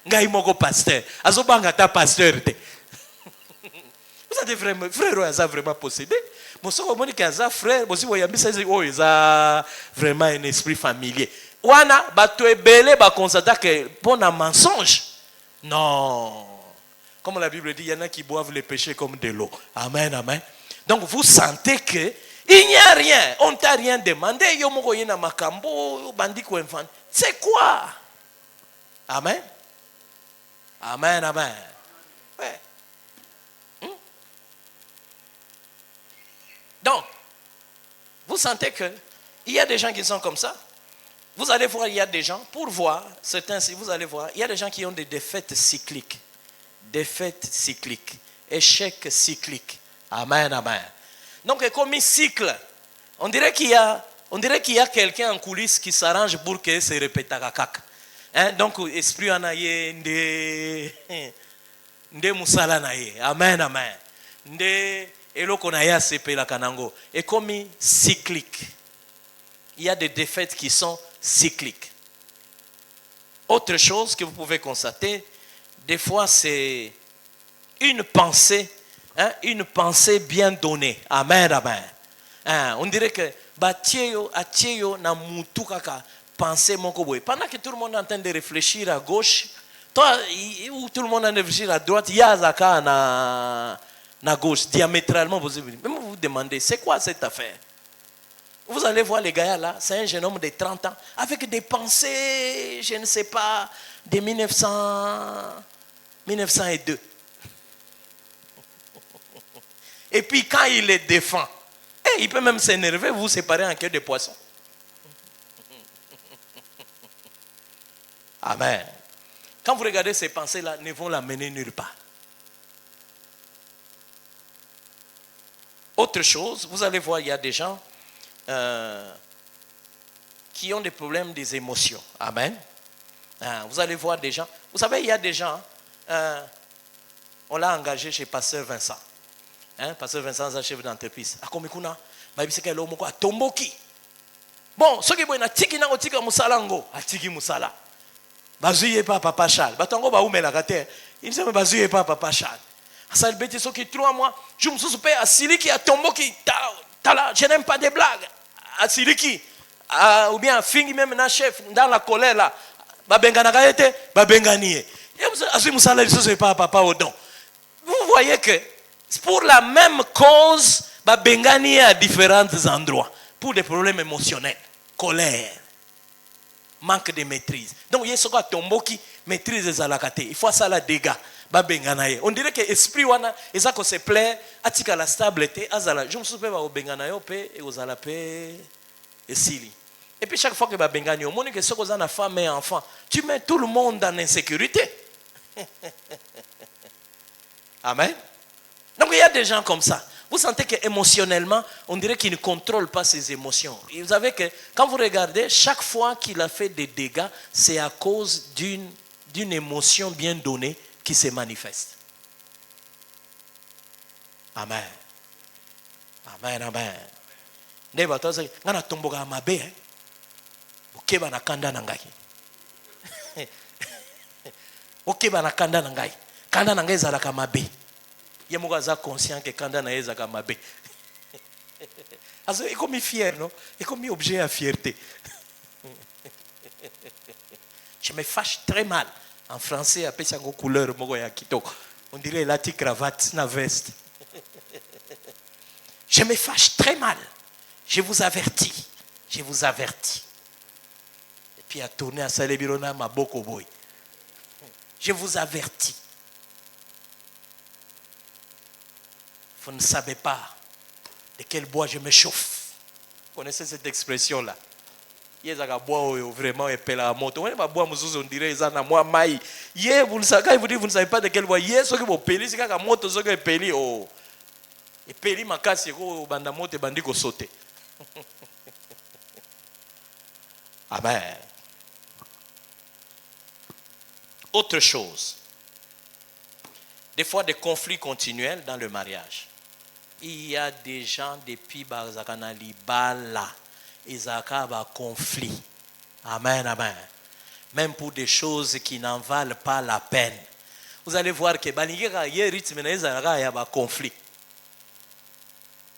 Ngai moko pasteur. Azobanga ta pasteur te. Vous êtes vraiment frère Oyaza vraiment possédé. Mon soko moni kaza frère, bosi woyambisa oh ça vraiment un esprit familier. Wana bato ebele ba constate que bon un mensonge. Non. Comme la Bible dit, il y en a qui boivent le péché comme de l'eau. Amen, amen. Donc vous sentez que il n'y a rien. On t'a rien demandé. Yo moko yena makambo bandi ko enfant. C'est quoi? Amen. Amen, amen. Ouais. Donc, vous sentez que il y a des gens qui sont comme ça. Vous allez voir, il y a des gens, pour voir, certains-ci, vous allez voir, il y a des gens qui ont des défaites cycliques. Défaites cycliques. Échecs cycliques. Amen, amen. Donc, comme un cycle, on dirait qu'il y a quelqu'un en coulisses qui s'arrange pour que ça répète à caca. Donc, esprit anaye, nde musala naye. Amen, amen. Nde eloko naye asepela kanango. Et comme cyclique. Il y a des défaites qui sont cycliques. Autre chose que vous pouvez constater, des fois c'est une pensée bien donnée. Amen, amen. On dirait que atieyo na mutu kaka pensée moko boy. Pendant que tout le monde est en train de réfléchir à gauche, toi ou tout le monde est en train de réfléchir à droite, il y a zaka na gauche diamétralement possible. Même vous vous demandez c'est quoi cette affaire? Vous allez voir les gars là, c'est un jeune homme de 30 ans avec des pensées, je ne sais pas, de 1902. Et puis quand il les défend, il peut même s'énerver, vous séparer en queue de poisson. Amen. Quand vous regardez ces pensées là, ne vont l'amener nulle part. Autre chose, vous allez voir, il y a des gens qui ont des problèmes des émotions. Amen. Vous allez voir des gens. Vous savez, il y a des gens, on l'a engagé chez Pasteur Vincent. Pasteur Vincent, c'est un chef d'entreprise. Bon, ce qui est tiki na otika musalango, atiki musala. Bazuye pas papa Charles. Batango ba umela kate. Il me bazuye pas papa Charles. Ça le bête ce qui 3 mois, je me suis soupé à Siliki à Tomboki. Je n'aime pas des blagues. À Siliki ou bien fingi même na chef dans la colère là. Ba bengana kaete, ba benganie. Azu musala il se pas papa au don. Vous voyez que pour la même cause, ba benganie à différents endroits pour des problèmes émotionnels. Colère, manque de maîtrise. Donc, il y a ce qu'on tomboki maîtrise les alakaté. Il faut ça la dégâts. On dirait que l'esprit wana, et ça qu'on se plaît, atika la stabilité, azala. Je me souviens au benganayo pe et aux alapé et sili. Et puis chaque fois que bengani, on dit que ce qu'on a femme et enfant, tu mets tout le monde en insécurité. Amen. Donc il y a des gens comme ça. Vous sentez qu'émotionnellement, on dirait qu'il ne contrôle pas ses émotions. Et vous savez que quand vous regardez, chaque fois qu'il a fait des dégâts, c'est à cause d'une émotion bien donnée qui se manifeste. Amen. Amen, amen. Neba toza ngana tomboka mabe okeba na kanda na ngai. Okeba na kanda na ngai. Kanda na ngai ezalaka mabe. Il y a des conscient que quand on a des mabe. Il est comme fier, non? Il est comme objet à fierté. Je me fâche très mal. En français, appelle ça une couleur. On dirait la petite cravate, la veste. Je me fâche très mal. Je vous avertis. Je vous avertis. Et puis à tourner à Salébirona, ma boko boy. Je vous avertis. Vous ne savez pas de quel bois je me chauffe. Vous connaissez cette expression-là? Il y a un bois vraiment épais à moto. On dirait que c'est moi maï. Vous ne savez pas de quel bois. Il y a ce que vous payez, c'est que moto ce que payez. Et payez ma casse, c'est que banda moto bandi ko sauter. Amen. Autre chose. Des fois des conflits continuels dans le mariage. Il y a des gens depuis Bazakana Libala, ils ont conflit. Amen, amen. Même pour des choses qui n'en valent pas la peine. Vous allez voir que il y a rythme, il y a conflit.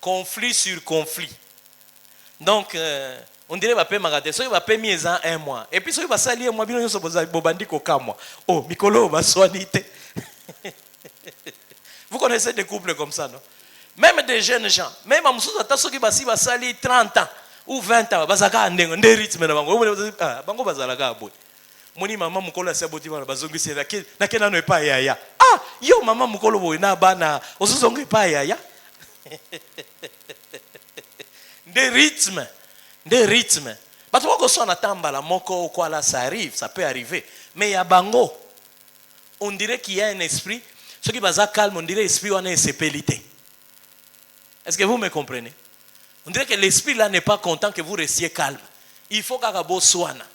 Conflit sur conflit. Donc, on dirait que il va payer mieux en 1 mois. Et puis, il va salir un mois, il va bobandi koka mois. Oh, Mikolo va soigner. Vous connaissez des couples comme ça, non? Même des jeunes gens, même à Moussou, ceux qui va salir 30 ans ou 20 ans, bazaka ndengo, des rythmes na bango, bango bazalaka boy. Moni maman mukolo saboti bana bazongi sera na kena no pa yaya. Ah, yo maman mukolo boy na bana, osuzongi pa yaya. Des rythmes, des rythmes. Parce que quand on attend la moko quoi là, ça arrive, ça peut arriver. Mais il y a bango, on dirait qu'il y a un esprit. Ceux qui sont calmes, on dirait l'esprit ou une sépélité. Est-ce que vous me comprenez? On dirait que l'esprit là n'est pas content que vous restiez calme. Il faut qu'il y ait un soin. Non,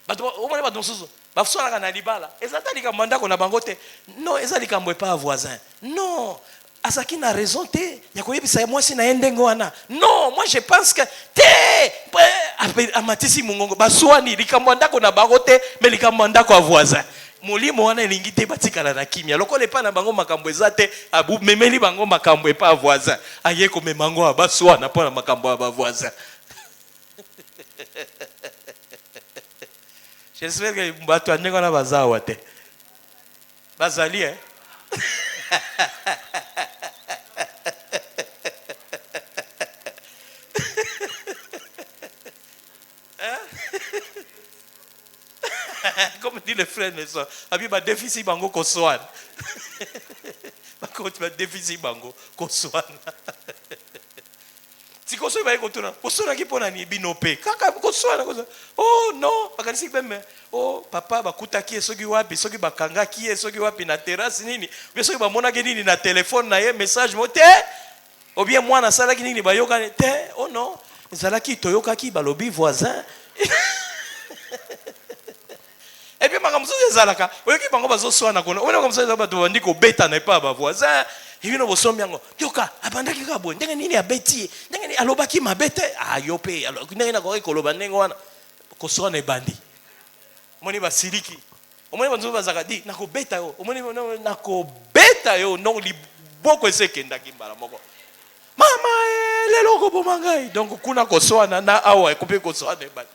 ils ne pas voisin. Non, Asaki n'a raison. Non, moi je pense que voisin. Molimo wana elingi te batikala na kimia lokola epa na bango makambo ezate abu memeli bango makambo epa voisin aye ko memango abaswa na pona makambo aba voisin. J'espère que mbato anyengo na bazawa te bazali Comme dit le frère Nelson, il y a un déficit bango kosoan. Il y a un déficit bango kosoan. Si kosoan va écouter, kosoan qui pona ni binope. Kaka kosoan. Oh non, parce que même oh papa ba kutaki soki wapi, soki ba kanga ki soki wapi na terrasse nini, mais soki ba mona ke nini na téléphone na ye message moté. Ou bien moi na sala ki nini bayoka te, oh non, zalaki toyoka ki balobi voisin. Et puis makambo so zalaka, oyoki bango bazo swana kono. On comme ça bato bandi ko beta na pa ba voisin. Et puis no bosombi yango. Yoka abandaki ka bo, ndenge nini abeti, ndenge ni alobaki mabete, ah yo pe, ndenge na ko koloba ndenge wana ko swana ebandi. Moni ba siliki. Omoni banzo bazaka di na ko beta yo, omoni na ko beta yo non li boko esekenda kimbala moko. Mama lelo ko bomangai donc kuna ko swana na awa ko pe ko swana ebandi.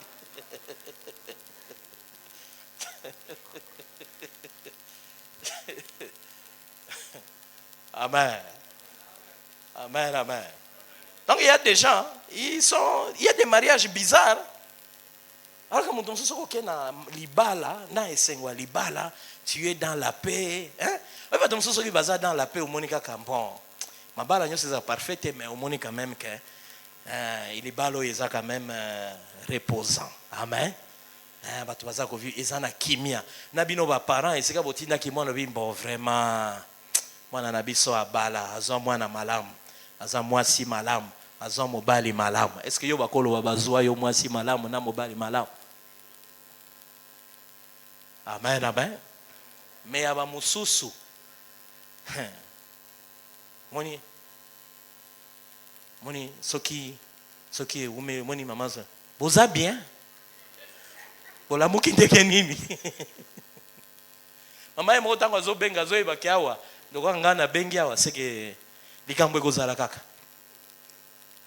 Amen. Amen, amen. Donc il y a des gens, il y a des mariages bizarres. Alors que mon don se que na libala, na esengwa libala, tu es dans la paix, hein? Ouais, pas don se qui bazar dans la paix au Monica Campon. Ma bala c'est parfaite mais au Monica même que il est balo il est quand même reposant. Amen. Bah tu vas ko vu ils en a kimia. Na bino ba parents et c'est ka botina ki mona bimbo vraiment. Mwana na biso abala azwa mwana malamu azwa mwasi malamu azwa mobali malamu. Est-ce que yo bakolo bazwa yo mwasi malamu na mobali malamu? Amen, amen. Mais aba mususu moni soki ume moni mama za boza bien bola muki ndeke nini mama ye mo tango zo benga zo ibaki awa ndoko ngana bengi awa seke likambo ekozala kaka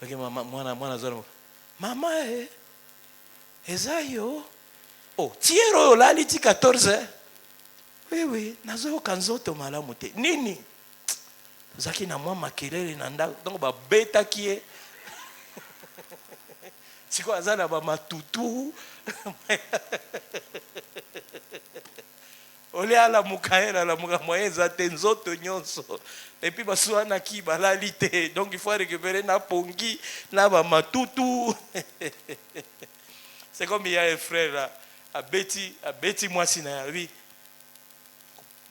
ok mwana zo mama ezayo oh tiero lali ti 14 oui nazo kanzoto malamu te nini zaki na mwa makelele na ndako donc ba beta kie siko azana ba matutu ole ala mukaela la muka moyeza te nzoto nyonso et puis baswana ki balali te donc il faut récupérer na pongi na ba matutu. C'est comme il y a un frère là à Betty mwasi na lui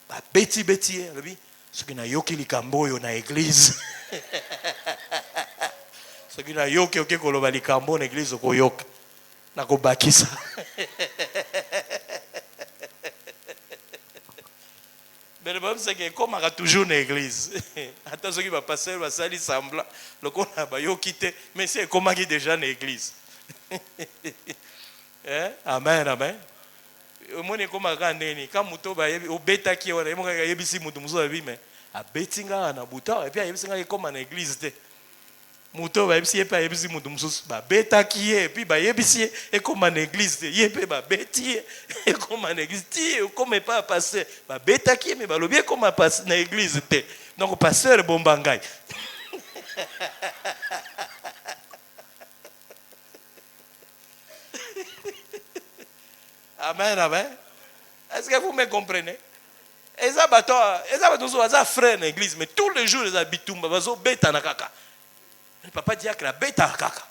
ba Betty lui ce qui na yoki likambo yo na église ce qui na yoki oke koloba likambo na église ko yoka na ko bakisa. Mais le problème c'est que comme on a toujours une église, attends ce qui va passer, va salir semblant, le qu'on a bayo quitté, mais c'est comment qui déjà une église. Amen, amen. Au moins comme on a neni, quand muto ba au beta qui on a mo ka yebisi muto muso abi mais a betinga na buta et puis yebisi nga comme en église te. Muto ba yebisi pa yebisi muto muso ba beta qui et puis ba yebisi et comme en église te yebe ba beti et comme en église ti comme pas passer ba beta qui mais ba lo bien comme passer na église te. Donc pasteur bombangai. Amen, amen. Est-ce que vous me comprenez? Et ça bateau ça frère dans l'église mais tous les jours les habitumba bazo beta na kaka. Le papa dit que la beta kaka.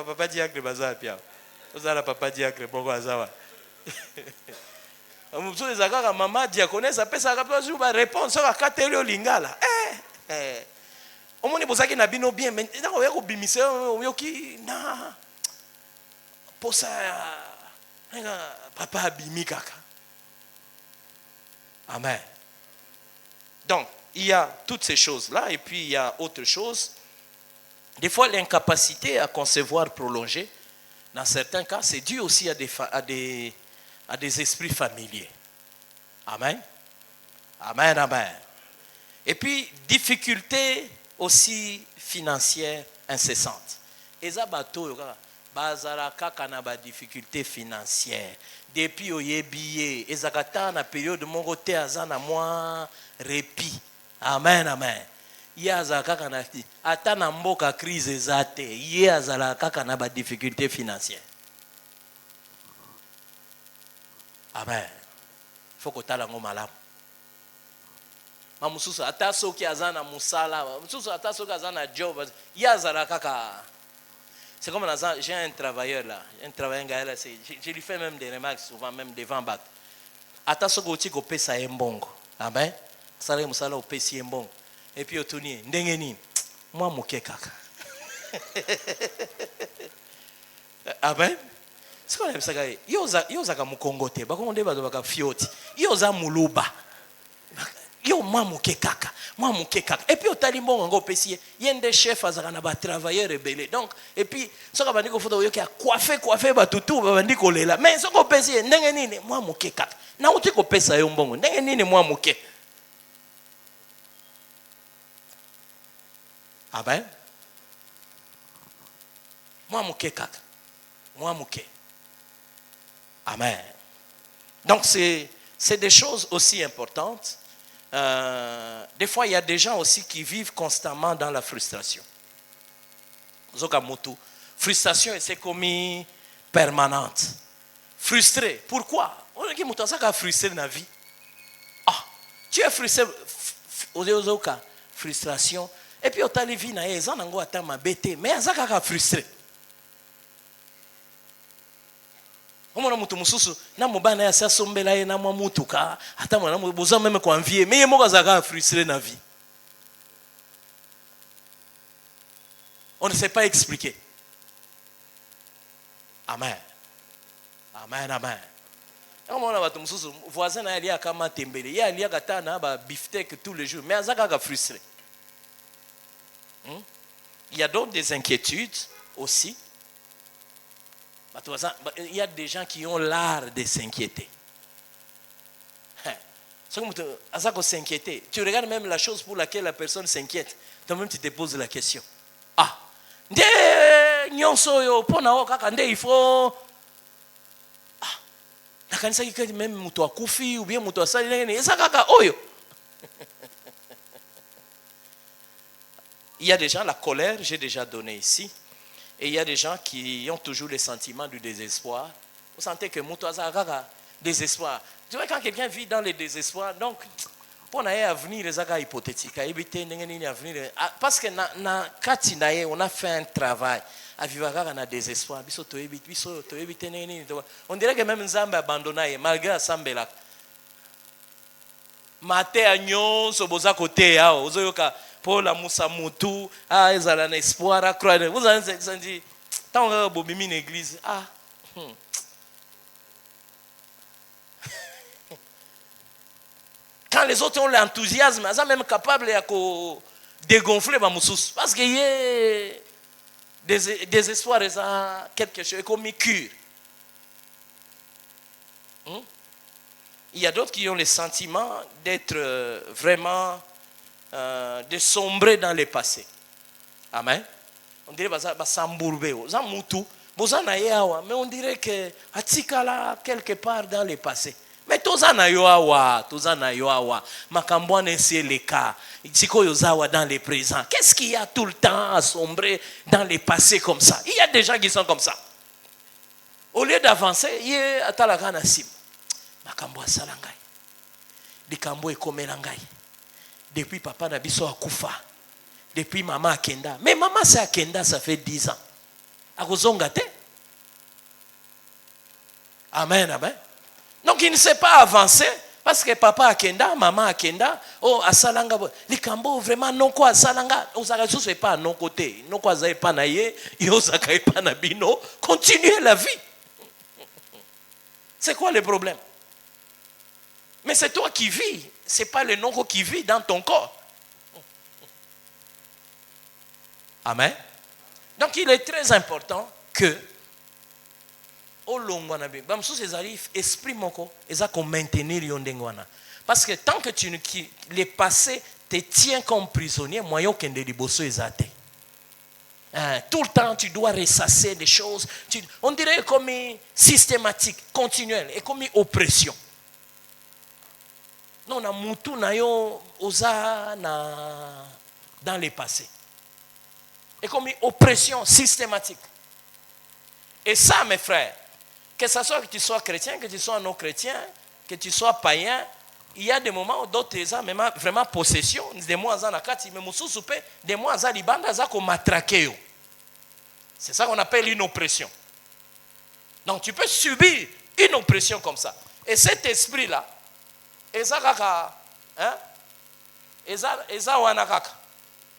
Papa dit que baza pia. Ozala papa dit que bongo azawa. Amuso ezaka maman diaconesse apesa ka jour ba réponse sur katelo lingala. Omoni bozaki na bino bien mais ndako ya ko bimisa yoki na posa papa abimi kaka. Amen. Donc, il y a toutes ces choses-là et puis il y a autre chose. Des fois, l'incapacité à concevoir prolongée, dans certains cas, c'est dû aussi à des esprits familiers. Amen. Amen, amen. Et puis, difficultés aussi financières incessantes. Et ça, bazara kaka na ba difficulté financière depuis oyebiye ezakata na période mongo te azana moi répit. Amen, amen. Yaza kaka na ata na mboka crise ezate yazala kaka na ba difficulté financière. Amen. Faut que tala ngo malamu. Mamususu ata soki azana musala, mamususu ata soki azana job yazala kaka. C'est comme j'ai un travailleur là, je lui fais même des remarques souvent, même devant Bat. Ata soko oti ko pesa embongo. Amen. Sala musala opesi mbongo. Et puis otuni ndenge nini? Moi moke kaka. Amen. C'est quoi ça? Yoza ka mukongo te. Bakongo nde bato baka fioti. Yoza muluba. Yo moi moke kaka. Moi moke kaka. Et puis otali mbongo ngo opesi yende chef azaka na ba travailleurs rebelle. Donc et puis soka bandiko foto yo ki a coiffer batutu bandiko lela. Mais soko opesi ndenge nini? Moi moke kaka. Na uti ko pesa yo mbongo. Ndenge nini moi moke? Amen. Moi mouké kaka. Moi mouké. Amen. Donc c'est des choses aussi importantes. Des fois il y a des gens aussi qui vivent constamment dans la frustration. Zokamotu. Frustration et c'est comme permanente. Frustré. Pourquoi? On dit que ça frustré dans la vie. Ah, tu es frustré. Frustration. Et puis, tu as les vies, tu as ma bête, mais tu es frustré. Tu es frustré dans la vie. On ne sait pas expliquer. Amen. Amen, amen. Voisin a lié à Kama Tembele. Il y a lié à Katana, beefsteak tous les jours. Mais il est frustré. Il y a donc des inquiétudes aussi. Il y a des gens qui ont l'art de s'inquiéter. Tu regardes même la chose pour laquelle la personne s'inquiète. Toi-même, tu te poses la question. Ah, il faut. Même toi koufi ou bien toi sali il y a des gens, la colère, j'ai déjà donné ici. Et il y a des gens qui ont toujours le sentiment du désespoir. Vous sentez que Moutou a désespoir. Tu vois, quand quelqu'un vit dans le désespoir, donc, pour un avenir, les agas hypothétiques, parce que on a fait un travail. À vivre dans le désespoir. On dirait que même Nzambe a abandonné, malgré Sambela. Maté agnon, soboza côté, pour la moussa moutou, ils ont un espoir à croire. Vous avez dit, tant que vous avez une église, quand les autres ont l'enthousiasme, ils sont même capables de dégonfler ma moussous. Parce qu'il y a des espoirs, quelque chose comme une cure. Il y a d'autres qui ont le sentiment d'être vraiment, de sombrer dans le passé. Amen. On dirait que ça s'embourbe. Mais on dirait que atikala quelque part dans le passé. Mais tozana yoawa, makambwane c'est le cas. Siko yozawa dans le présent. Qu'est-ce qu'il y a tout le temps à sombrer dans le passé comme ça? Il y a des gens qui sont comme ça. Au lieu d'avancer, il y a atalaka nasim. Makambo salangai. Dikambo ekomelangai. Depuis papa na biso akufa. Depuis maman akenda. Mais maman c'est akenda, ça fait 10 ans. Akozonga te. Amen, amen. Donc il ne sait pas avancer parce que papa akenda, maman akenda, oh asalanga, likambo vraiment non quoi asalanga, osaka sous pas non côté, non quoi za pas naie, osaka pas na bino, continuez la vie. C'est quoi le problème? Mais c'est toi qui vis, c'est pas le non qui vit dans ton corps. Amen. Donc il est très important que esprit moko eza ko maintenir yondengwana parce que tant que le passé te tient comme prisonnier moyen kende liboso ezate tout le temps tu dois ressasser des choses on dirait comme systématique continuelle et comme oppression non na mutu na yo oza na dans le passé et comme oppression systématique. Et ça mes frères, que ce soit que tu sois chrétien, que tu sois non chrétien, que tu sois païen, il y a des moments où d'autres ont vraiment possession. Des mois à nakati, mais mususu pe, des mois à libanda za ko matraquer. C'est ça qu'on appelle une oppression. Donc tu peux subir une oppression comme ça. Et cet esprit-là, Hein? Eza wana kaka.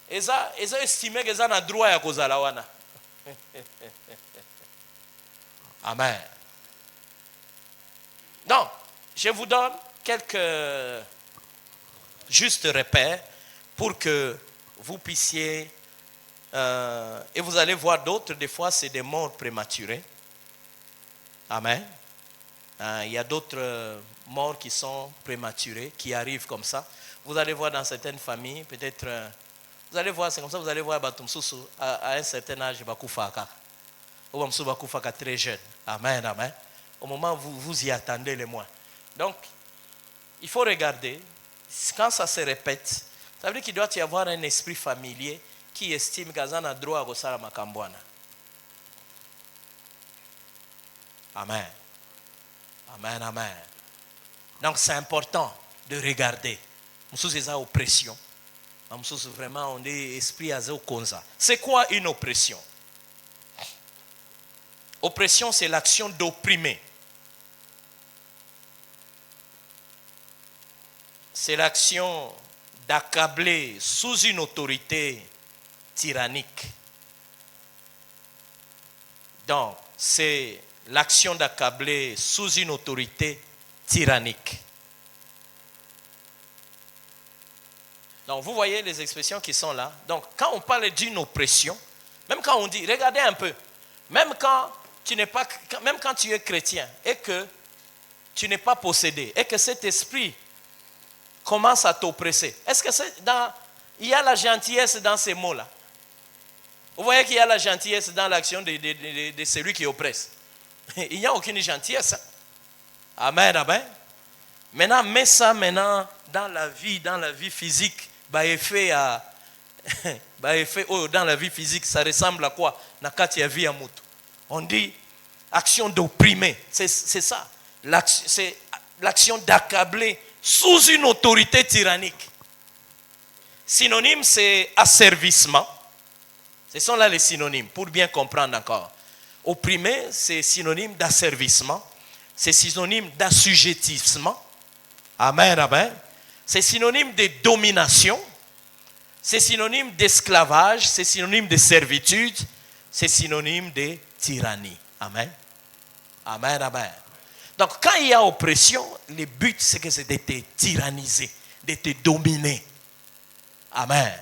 Eza estimé que eza na droit ya kozala wana. Amen. Donc, je vous donne quelques justes repères pour que vous puissiez, et vous allez voir d'autres, des fois c'est des morts prématurées. Amen. Il y a d'autres morts qui sont prématurées, qui arrivent comme ça. Vous allez voir dans certaines familles, peut-être, vous allez voir, c'est comme ça, vous allez voir à un certain âge, Bakoufaka. Ou Bakoufaka très jeune. Amen, amen. Au moment où vous y attendez le moins. Donc, il faut regarder, quand ça se répète, ça veut dire qu'il doit y avoir un esprit familier qui estime qu'il a droit à Gosala Makambwana. Amen. Amen, amen. Donc, c'est important de regarder. Nous sommes en oppression. Nous sommes vraiment en esprit à Konza. C'est quoi une oppression? Oppression, c'est l'action d'opprimer. C'est l'action d'accabler sous une autorité tyrannique. Donc, c'est l'action d'accabler sous une autorité tyrannique. Donc, vous voyez les expressions qui sont là. Donc, quand on parle d'une oppression, même quand on dit, regardez un peu, même quand tu es chrétien et que tu n'es pas possédé et que cet esprit commence à t'oppresser. Est-ce que il y a la gentillesse dans ces mots-là? Vous voyez qu'il y a la gentillesse dans l'action de celui qui oppresse. Il n'y a aucune gentillesse. Amen, amen. Maintenant, mets ça dans la vie physique. Dans la vie physique, ça ressemble à quoi? On dit action d'opprimer. C'est ça. C'est l'action d'accabler sous une autorité tyrannique. Synonyme, c'est asservissement. Ce sont là les synonymes, pour bien comprendre encore. Opprimer, c'est synonyme d'asservissement. C'est synonyme d'assujettissement. Amen, amen. C'est synonyme de domination. C'est synonyme d'esclavage. C'est synonyme de servitude. C'est synonyme de tyrannie. Amen. Amen, amen. Donc, quand il y a oppression, le but, c'est que c'est de te tyranniser, de te dominer. Amen.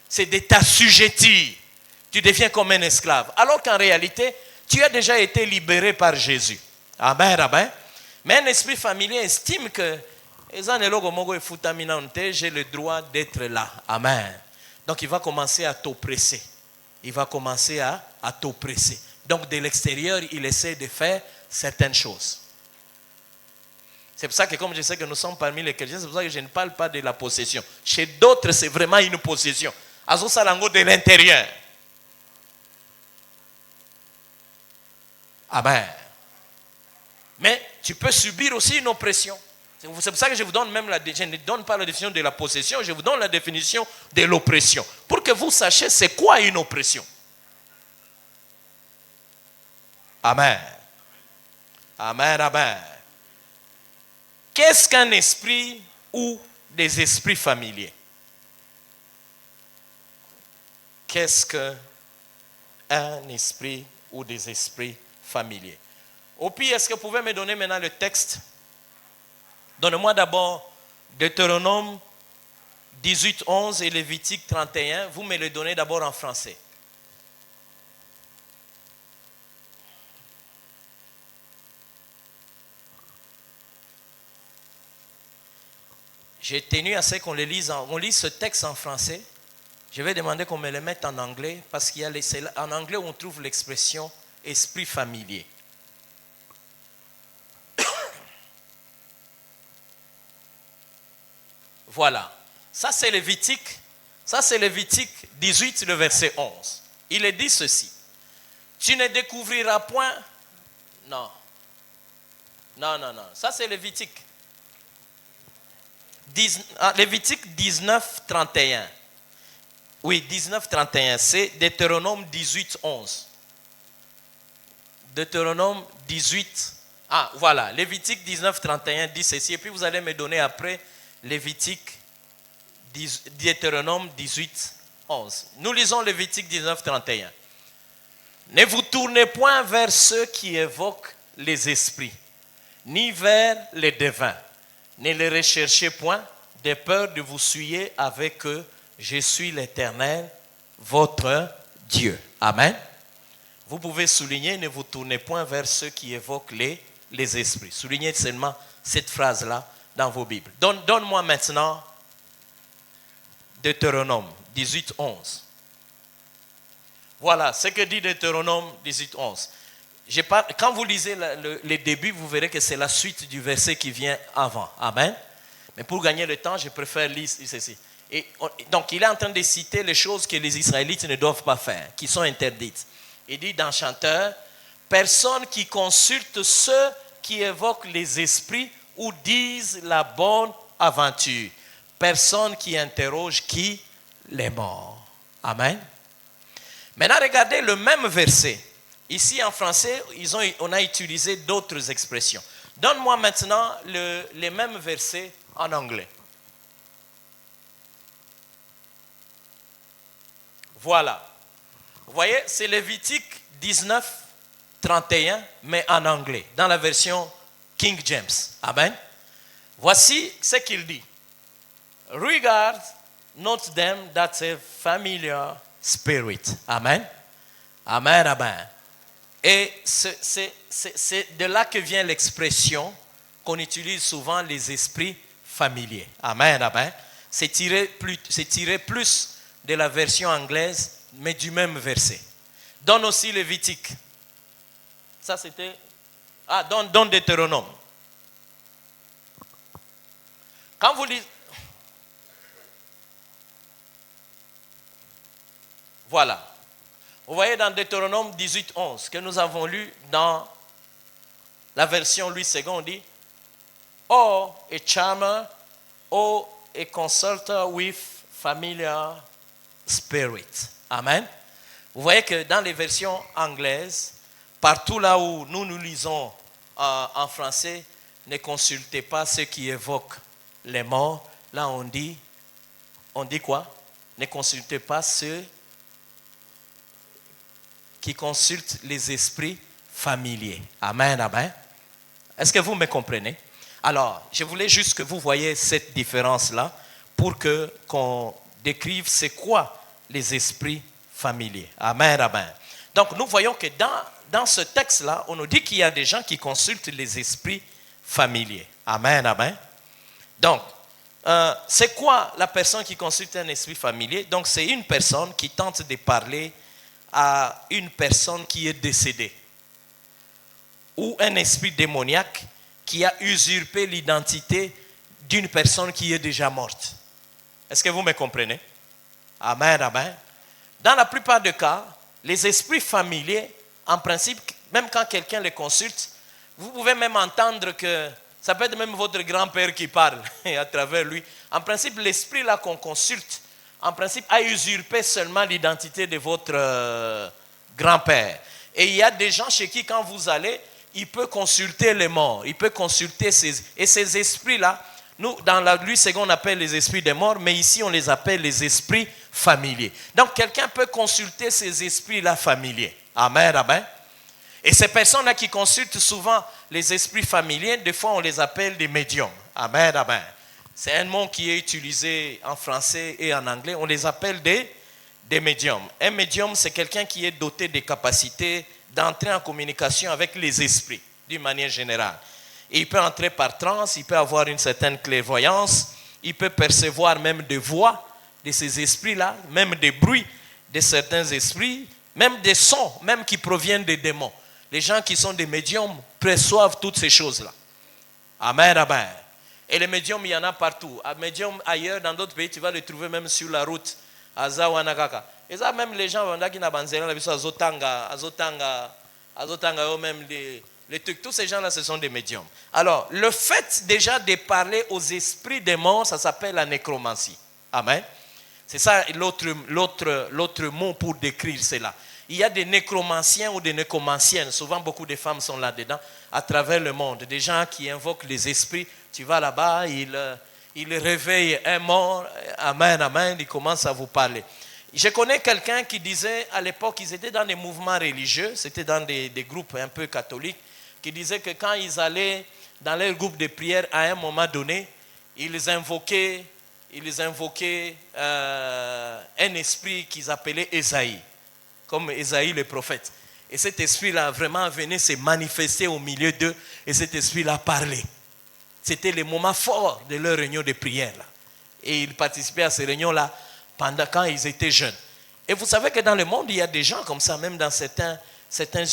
C'est de t'assujettir. Tu deviens comme un esclave. Alors qu'en réalité, tu as déjà été libéré par Jésus. Amen, amen. Mais un esprit familier estime que j'ai le droit d'être là. Amen. Donc, il va commencer à t'oppresser. Il va commencer à t'oppresser. Donc, de l'extérieur, il essaie de faire certaines choses. C'est pour ça que comme je sais que nous sommes parmi les chrétiens, c'est pour ça que je ne parle pas de la possession. Chez d'autres, c'est vraiment une possession. Azo salango de l'intérieur. Amen. Mais tu peux subir aussi une oppression. C'est pour ça que je vous donne même je ne donne pas la définition de la possession, je vous donne la définition de l'oppression. Pour que vous sachiez c'est quoi une oppression. Amen. Amen, amen. Qu'est-ce qu'un esprit ou des esprits familiers? Qu'est-ce qu'un esprit ou des esprits familiers? Au pire, est-ce que vous pouvez me donner maintenant le texte? Donnez-moi d'abord Deutéronome 18, 11 et Lévitique 31. Vous me le donnez d'abord en français. J'ai tenu à ce qu'on le lise, on lit ce texte en français. Je vais demander qu'on me le mette en anglais parce qu'il y a en anglais où on trouve l'expression esprit familier. Voilà. Ça c'est Lévitique 18, le verset 11. Il est dit ceci. Tu ne découvriras point. Non. Ça c'est Lévitique. Lévitique 19, 31. Oui, 19, 31. C'est Deutéronome 18, 11. Deutéronome 18. Ah, voilà. Lévitique 19, 31 dit ceci. Et puis vous allez me donner après Lévitique Deutéronome 18, 11. Nous lisons Lévitique 19, 31. Ne vous tournez point vers ceux qui évoquent les esprits, ni vers les devins. Ne les recherchez point, de peur de vous souiller avec eux. Je suis l'Éternel, votre Dieu. Amen. Vous pouvez souligner, ne vous tournez point vers ceux qui évoquent les esprits. Soulignez seulement cette phrase-là dans vos Bibles. Donne-moi maintenant Deutéronome 18, 11. Voilà ce que dit Deutéronome 18, 11. Quand vous lisez le début, vous verrez que c'est la suite du verset qui vient avant. Amen. Mais pour gagner le temps, je préfère lire ceci. Donc, il est en train de citer les choses que les Israélites ne doivent pas faire, qui sont interdites. Il dit dans Chanteur, personne qui consulte ceux qui évoquent les esprits ou disent la bonne aventure. Personne qui interroge qui? Les morts. Amen. Maintenant, regardez le même verset. Ici, en français, on a utilisé d'autres expressions. Donne-moi maintenant les mêmes versets en anglais. Voilà. Vous voyez, c'est Lévitique 19, 31, mais en anglais, dans la version King James. Amen. Voici ce qu'il dit. Regard not them that have familiar spirit. Amen. Amen, amen. Et c'est de là que vient l'expression qu'on utilise souvent, les esprits familiers. Amen, amen. C'est tiré plus de la version anglaise, mais du même verset. Donne aussi Lévitique. Ça c'était... donne Deutéronome. Quand vous lisez... Voilà. Vous voyez dans Deutéronome 18, 11, que nous avons lu dans la version Louis II, on dit or a charmer, or a consulter with familiar spirit. Amen. Vous voyez que dans les versions anglaises, partout là où nous lisons en français, ne consultez pas ceux qui évoquent les morts. Là on dit quoi? Ne consultez pas ceux qui consultent les esprits familiers. Amen, amen. Est-ce que vous me comprenez? Alors, je voulais juste que vous voyez cette différence-là pour qu'on décrive c'est quoi les esprits familiers. Amen, amen. Donc, nous voyons que dans ce texte-là, on nous dit qu'il y a des gens qui consultent les esprits familiers. Amen, amen. Donc, c'est quoi la personne qui consulte un esprit familier? Donc, c'est une personne qui tente de parler à une personne qui est décédée, ou un esprit démoniaque qui a usurpé l'identité d'une personne qui est déjà morte. Est-ce que vous me comprenez? Amen, amen. Dans la plupart des cas, les esprits familiers, en principe, même quand quelqu'un les consulte, vous pouvez même entendre que ça peut être même votre grand-père qui parle à travers lui. En principe, l'esprit là qu'on consulte, en principe, a usurpé seulement l'identité de votre grand-père. Et il y a des gens chez qui, quand vous allez, il peut consulter les morts, il peut consulter ces esprits-là. Nous, dans la Louis II, on appelle les esprits des morts, mais ici, on les appelle les esprits familiers. Donc, quelqu'un peut consulter ces esprits-là familiers. Amen, amen. Et ces personnes-là qui consultent souvent les esprits familiers, des fois, on les appelle des médiums. Amen, amen. C'est un mot qui est utilisé en français et en anglais. On les appelle des médiums. Un médium, c'est quelqu'un qui est doté des capacités d'entrer en communication avec les esprits, d'une manière générale. Et il peut entrer par transe, il peut avoir une certaine clairvoyance, il peut percevoir même des voix de ces esprits-là, même des bruits de certains esprits, même des sons, même qui proviennent des démons. Les gens qui sont des médiums perçoivent toutes ces choses-là. Amen, amen. Et les médiums, il y en a partout. Les médiums ailleurs, dans d'autres pays, tu vas les trouver même sur la route. À Zawanagaka. Et ça, même les gens qui n'ont pas même les trucs. Tous ces gens-là, ce sont des médiums. Alors, le fait déjà de parler aux esprits des morts, ça s'appelle la nécromancie. Amen. C'est ça l'autre mot pour décrire cela. Il y a des nécromanciens ou des nécromanciennes. Souvent, beaucoup de femmes sont là-dedans, à travers le monde. Des gens qui invoquent les esprits. Tu vas là-bas, il réveille un mort, amen, amen, il commence à vous parler. Je connais quelqu'un qui disait, à l'époque, ils étaient dans des mouvements religieux, c'était dans des groupes un peu catholiques, qui disaient que quand ils allaient dans leur groupe de prière, à un moment donné, ils invoquaient un esprit qu'ils appelaient Ésaïe, comme Ésaïe le prophète. Et cet esprit-là vraiment venait se manifester au milieu d'eux, et cet esprit-là parlait. C'était les moments forts de leur réunion de prière. Là. Et ils participaient à ces réunions-là quand ils étaient jeunes. Et vous savez que dans le monde, il y a des gens comme ça, même dans certaines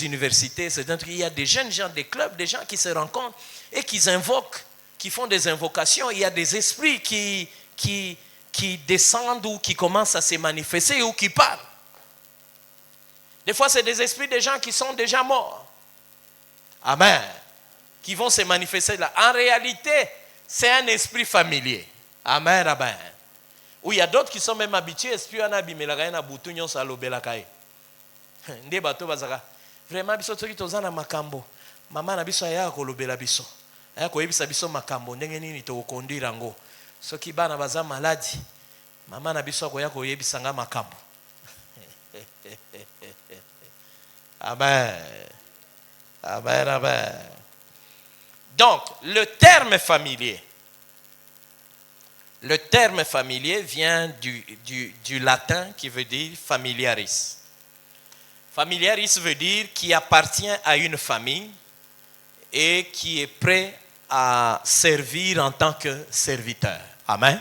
universités, il y a des jeunes gens, des clubs, des gens qui se rencontrent et qui invoquent, qui font des invocations. Il y a des esprits qui descendent ou qui commencent à se manifester ou qui parlent. Des fois, c'est des esprits de gens qui sont déjà morts. Amen. Qui vont se manifester là. En réalité, c'est un esprit familier. Amen, amen. Ou il y a d'autres qui sont même habitués, esprit en abimela na butu nyon salobela kai. Nde bato bazaka. Vraiment biso toki tozana makambo. Mama na biso ya ko lobela biso. Aya ko yebisa biso makambo ndenge nini to konduira ngo. Soki bana baza maladi. Mama na biso ko ya ko yebisa nga makambo. Amen. Amen, amen. Donc, le terme familier vient du latin qui veut dire familiaris. Familiaris veut dire qui appartient à une famille et qui est prêt à servir en tant que serviteur. Amen.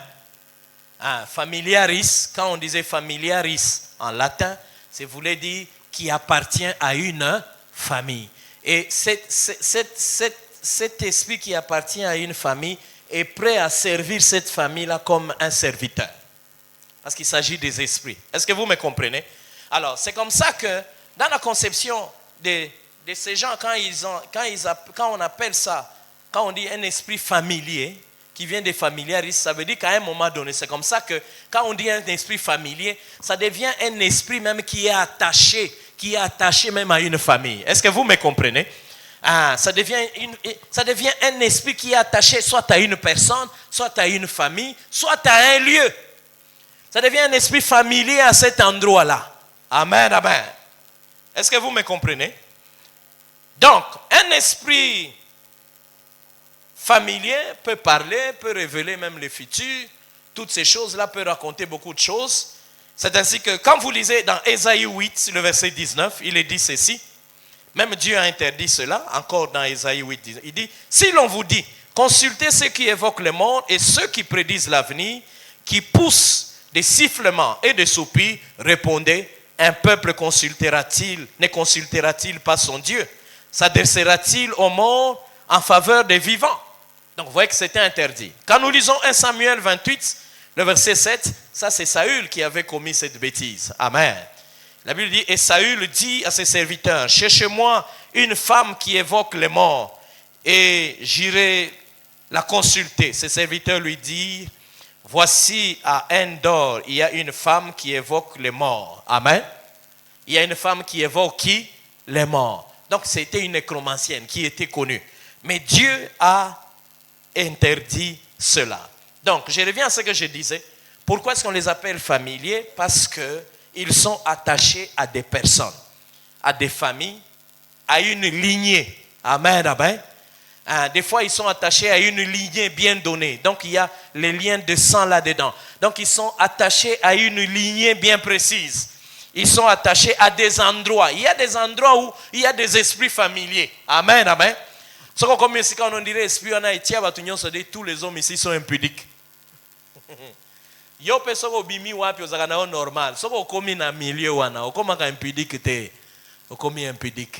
Familiaris, quand on disait familiaris en latin, ça voulait dire qui appartient à une famille. Et cet esprit qui appartient à une famille est prêt à servir cette famille-là comme un serviteur. Parce qu'il s'agit des esprits. Est-ce que vous me comprenez? Alors, c'est comme ça que dans la conception de ces gens, quand on appelle ça, quand on dit un esprit familier, qui vient des familiaristes, ça veut dire qu'à un moment donné, c'est comme ça que quand on dit un esprit familier, ça devient un esprit même qui est attaché même à une famille. Est-ce que vous me comprenez? Ça devient un esprit qui est attaché soit à une personne, soit à une famille, soit à un lieu. Ça devient un esprit familier à cet endroit-là. Amen, amen. Est-ce que vous me comprenez? Donc, un esprit familier peut parler, peut révéler même le futur. Toutes ces choses-là peuvent raconter beaucoup de choses. C'est ainsi que quand vous lisez dans Ésaïe 8, le verset 19, il est dit ceci. Même Dieu a interdit cela, encore dans Ésaïe 8, 19. Il dit, si l'on vous dit, consultez ceux qui évoquent le monde et ceux qui prédisent l'avenir, qui poussent des sifflements et des soupirs, répondez, un peuple ne consultera-t-il pas son Dieu? S'adressera-t-il aux morts en faveur des vivants? Donc vous voyez que c'était interdit. Quand nous lisons 1 Samuel 28, le verset 7, ça c'est Saül qui avait commis cette bêtise. Amen. La Bible dit, et Saül dit à ses serviteurs, cherchez-moi une femme qui évoque les morts et j'irai la consulter. Ses serviteurs lui disent, voici à Endor, il y a une femme qui évoque les morts. Amen. Il y a une femme qui évoque qui? Les morts. Donc c'était une nécromancienne qui était connue. Mais Dieu a interdit cela. Donc je reviens à ce que je disais. Pourquoi est-ce qu'on les appelle familiers? Parce qu'ils sont attachés à des personnes, à des familles, à une lignée. Amen, amen. Des fois, ils sont attachés à une lignée bien donnée. Donc, il y a les liens de sang là-dedans. Donc, ils sont attachés à une lignée bien précise. Ils sont attachés à des endroits. Il y a des endroits où il y a des esprits familiers. Amen, amen. Comme ici, quand on dirait esprit, on a été tous les hommes ici sont impudiques. Yo pe soko bimi wapi ozaka na normal. Soko komi na milieu wana, okoma ka impudique te. Okomi impudique.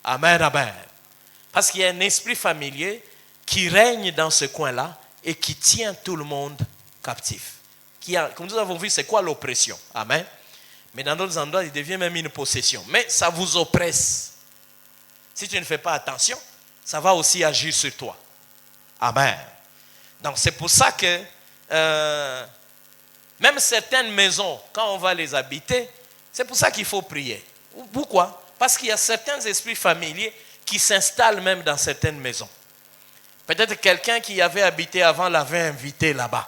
Amen, amen. Parce qu'il y a un esprit familier qui règne dans ce coin-là et qui tient tout le monde captif. Comme nous avons vu, c'est quoi l'oppression? Amen. Mais dans d'autres endroits, il devient même une possession. Mais ça vous oppresse. Si tu ne fais pas attention, ça va aussi agir sur toi. Amen. Donc c'est pour ça que même certaines maisons, quand on va les habiter, c'est pour ça qu'il faut prier. Pourquoi? Parce qu'il y a certains esprits familiers qui s'installent même dans certaines maisons. Peut-être quelqu'un qui avait habité avant l'avait invité là-bas.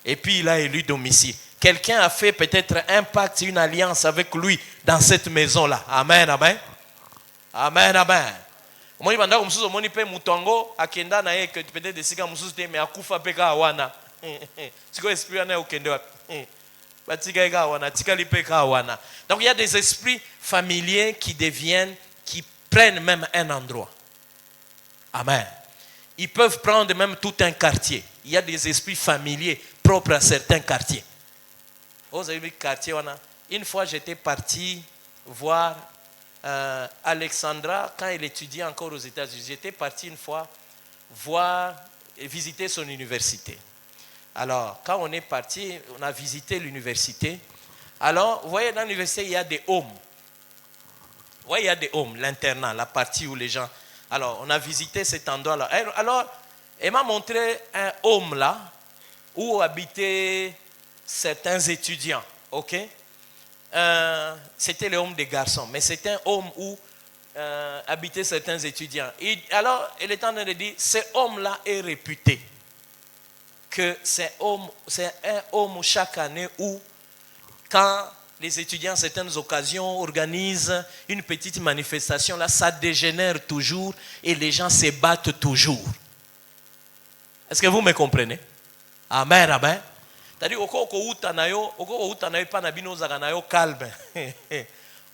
Et puis il a élu domicile. Quelqu'un a fait peut-être un pacte, une alliance avec lui dans cette maison-là. Amen, amen. Amen, amen. Moi, je suis en train de faire moutongo, akenda na ye que peut-être des siga mususu te mais akufa peka awana. Siko esprit ana okende wapi. Batika eka awana, tika li peka awana. Donc il y a des esprits familiers qui deviennent, qui prennent même un endroit. Amen. Ils peuvent prendre même tout un quartier. Il y a des esprits familiers propres à certains quartiers. Vous avez vu le quartier, une fois j'étais parti voir Alexandra quand elle étudiait encore aux États-Unis. J'étais parti une fois voir et visiter son université. Alors, quand on est parti, on a visité l'université. Alors, vous voyez, dans l'université, il y a des homes. Vous voyez, il y a des homes, l'internat, la partie où les gens... Alors, on a visité cet endroit-là. Alors, elle m'a montré un home là, où habitaient certains étudiants. Ok? C'était le home des garçons, mais c'était un home où habitaient certains étudiants. Et alors, elle est en train de dire, ce homme-là est réputé. Que c'est un home chaque année où, quand les étudiants, à certaines occasions, organisent une petite manifestation, là, ça dégénère toujours et les gens se battent toujours. Est-ce que vous me comprenez? Amen, amen. C'est-à-dire, calme.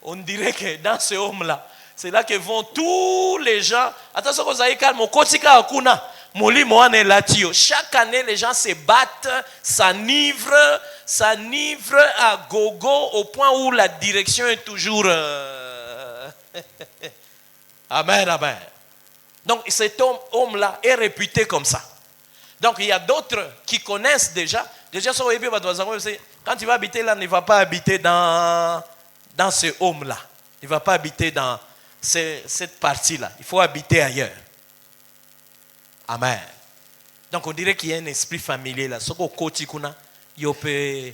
On dirait que dans ce homme-là, c'est là que vont tous les gens. Attention, vous avez calme. Chaque année, les gens se battent, s'enivrent à gogo au point où la direction est toujours... Amen, amen. Donc, cet homme-là est réputé comme ça. Donc, il y a d'autres qui connaissent déjà. Déjà, quand tu vas habiter là, ne va pas habiter dans ce homme-là. Il ne va pas habiter dans cette partie-là. Il faut habiter ailleurs. Amen. Donc, on dirait qu'il y a un esprit familier là. Ce qu'on côté kuna, il peut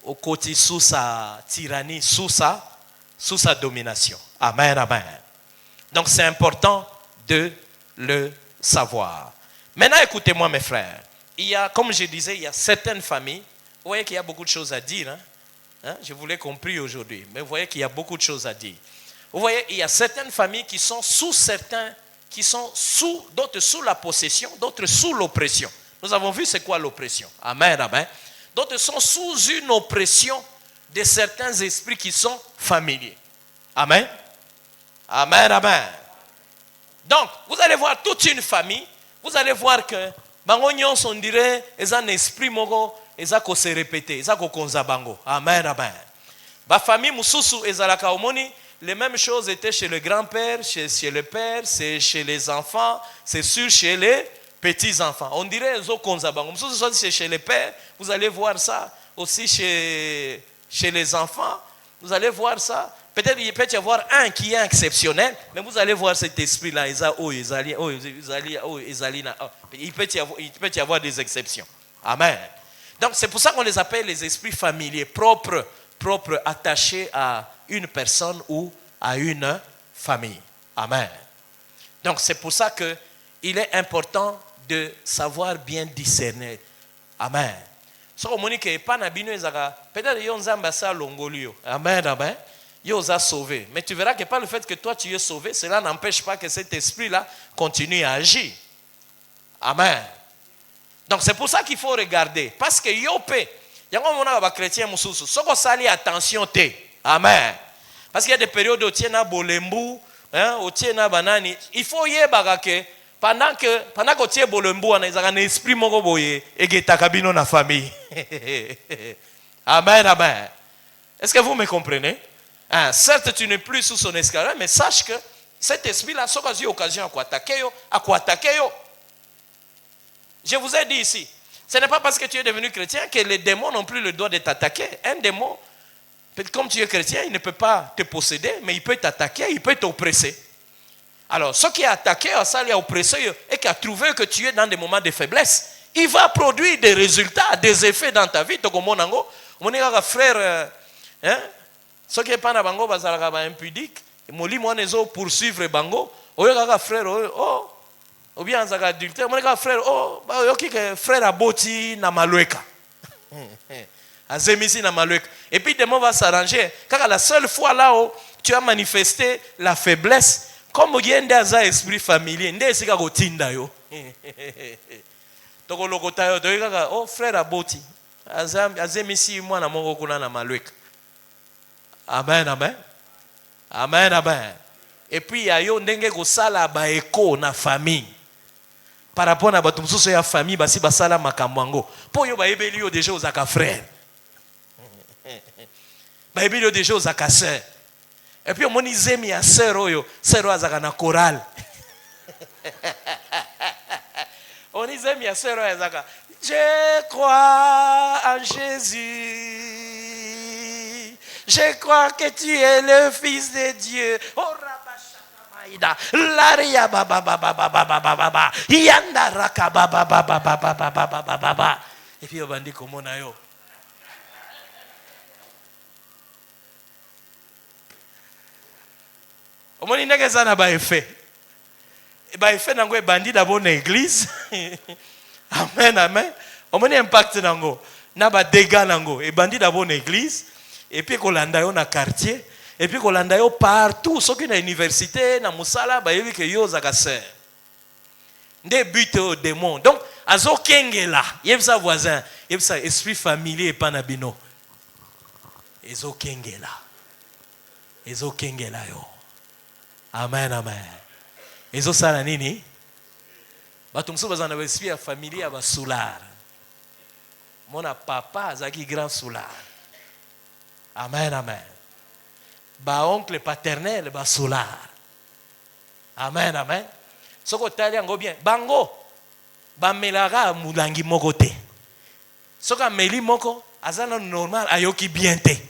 au côté sous sa tyrannie, sous sa domination. Amen, amen. Donc, c'est important de le savoir. Maintenant, écoutez-moi, mes frères. Il y a, comme je disais, il y a certaines familles. Vous voyez qu'il y a beaucoup de choses à dire. Je vous l'ai compris aujourd'hui. Mais vous voyez qu'il y a beaucoup de choses à dire. Vous voyez, il y a certaines familles qui sont sous certains, qui sont sous, d'autres sous la possession, d'autres sous l'oppression. Nous avons vu c'est quoi l'oppression. Amen, amen. D'autres sont sous une oppression de certains esprits qui sont familiers. Amen. Amen, amen. Donc, vous allez voir toute une famille. Vous allez voir que Bangonyon on dirait ils ont un esprit mogo, ils ont se répéter, ils ont konza bango. Amen, amen. Ba famille mususu ezalaka omoni, les mêmes choses étaient chez le grand-père, chez le père, c'est chez les enfants, c'est sûr chez les petits-enfants. On dirait ils ont konza bango. Mususu c'est chez les pères, vous allez voir ça aussi chez les enfants, vous allez voir ça. Peut-être il peut y avoir un qui est exceptionnel, mais vous allez voir cet esprit-là. Il peut y avoir des exceptions. Amen. Donc c'est pour ça qu'on les appelle les esprits familiers, propres, attachés à une personne ou à une famille. Amen. Donc c'est pour ça qu'il est important de savoir bien discerner. Amen. Peut-être yon zamba sa longolio. Amen, amen. Il vous a sauvé. Mais tu verras que par le fait que toi tu es sauvé, cela n'empêche pas que cet esprit-là continue à agir. Amen. Donc c'est pour ça qu'il faut regarder. Parce que yopé, il y a un chrétien mususu, soko sali attention te. Amen. Parce qu'il y a des périodes où tu es na bolembu, où tu es na banani. Il faut y que pendant que tu es bolembu, on a un esprit moko boye et que ta cabine na famille. Amen, amen. Est-ce que vous me comprenez? Certes, tu n'es plus sous son esclavage, mais sache que cet esprit-là, ça a eu occasion à attaquer. Je vous ai dit ici, ce n'est pas parce que tu es devenu chrétien que les démons n'ont plus le droit de t'attaquer. Un démon, comme tu es chrétien, il ne peut pas te posséder, mais il peut t'attaquer, il peut t'oppresser. Alors, ce qui a attaqué, ça lui a oppressé et qui a trouvé que tu es dans des moments de faiblesse, il va produire des résultats, des effets dans ta vie. Mon frère, ce qui est pas na bango bazalaka ba impudique, moli mwanezo poursuivre bango, oyo kaka frère, ou bien azaka adultère mon frère oh yoki que frère aboti na malweka azemisi na malweka et puis demain va s'arranger car la seule fois là où tu as manifesté la faiblesse comme yende aza esprit familier nde esika kotinda yo toko lokota yo to kaka oh frère aboti azemisi mwana moko kuna na malweka. Amen, amen. Amen, amen. Et puis, il y a ndenge ko sala ba eko na famille. Par rapport à bato mususu ya famille, basi basala makamwango. Po yo ba ebeli yo déjà aux aka frère. Ba ebeli yo déjà aux aka sœur. Et puis, on zemi ya sœur oyo, sœur azaka na chorale. On zemi ya sœur oyo azaka. Je crois en Jésus. Je crois que tu es le Fils de Dieu. Oh, Rabashakamaïda. Laria baba baba baba baba baba. Yanda raka baba baba baba baba baba baba. Et puis on va dire comment on a yo. On m'a dit que ça n'a pas effet. Ba effet nango e bandi d'abord na église. Amen amen. On m'a dit impact nango. Na ba dégâts nango e bandi d'abord na église. Et puis kolanda yo na quartier et puis kolanda yo partout soki na université na musala ba yebi ke yo zaka sœur nde but au démon donc azo kengela yebi sa voisin yebi sa esprit familier pa na bino ezo kengela yo. Amen amen. Ezo sala nini bato mso bazana ba esprit familier ba soulard mona papa azaki grand soulard. Amen, amen. Ba oncle paternel, ba solar. Amen, amen. Soko tali yango bien. Bango, ba melara mulangi moko te. Soka meli moko, azana normal, ayoki bien te.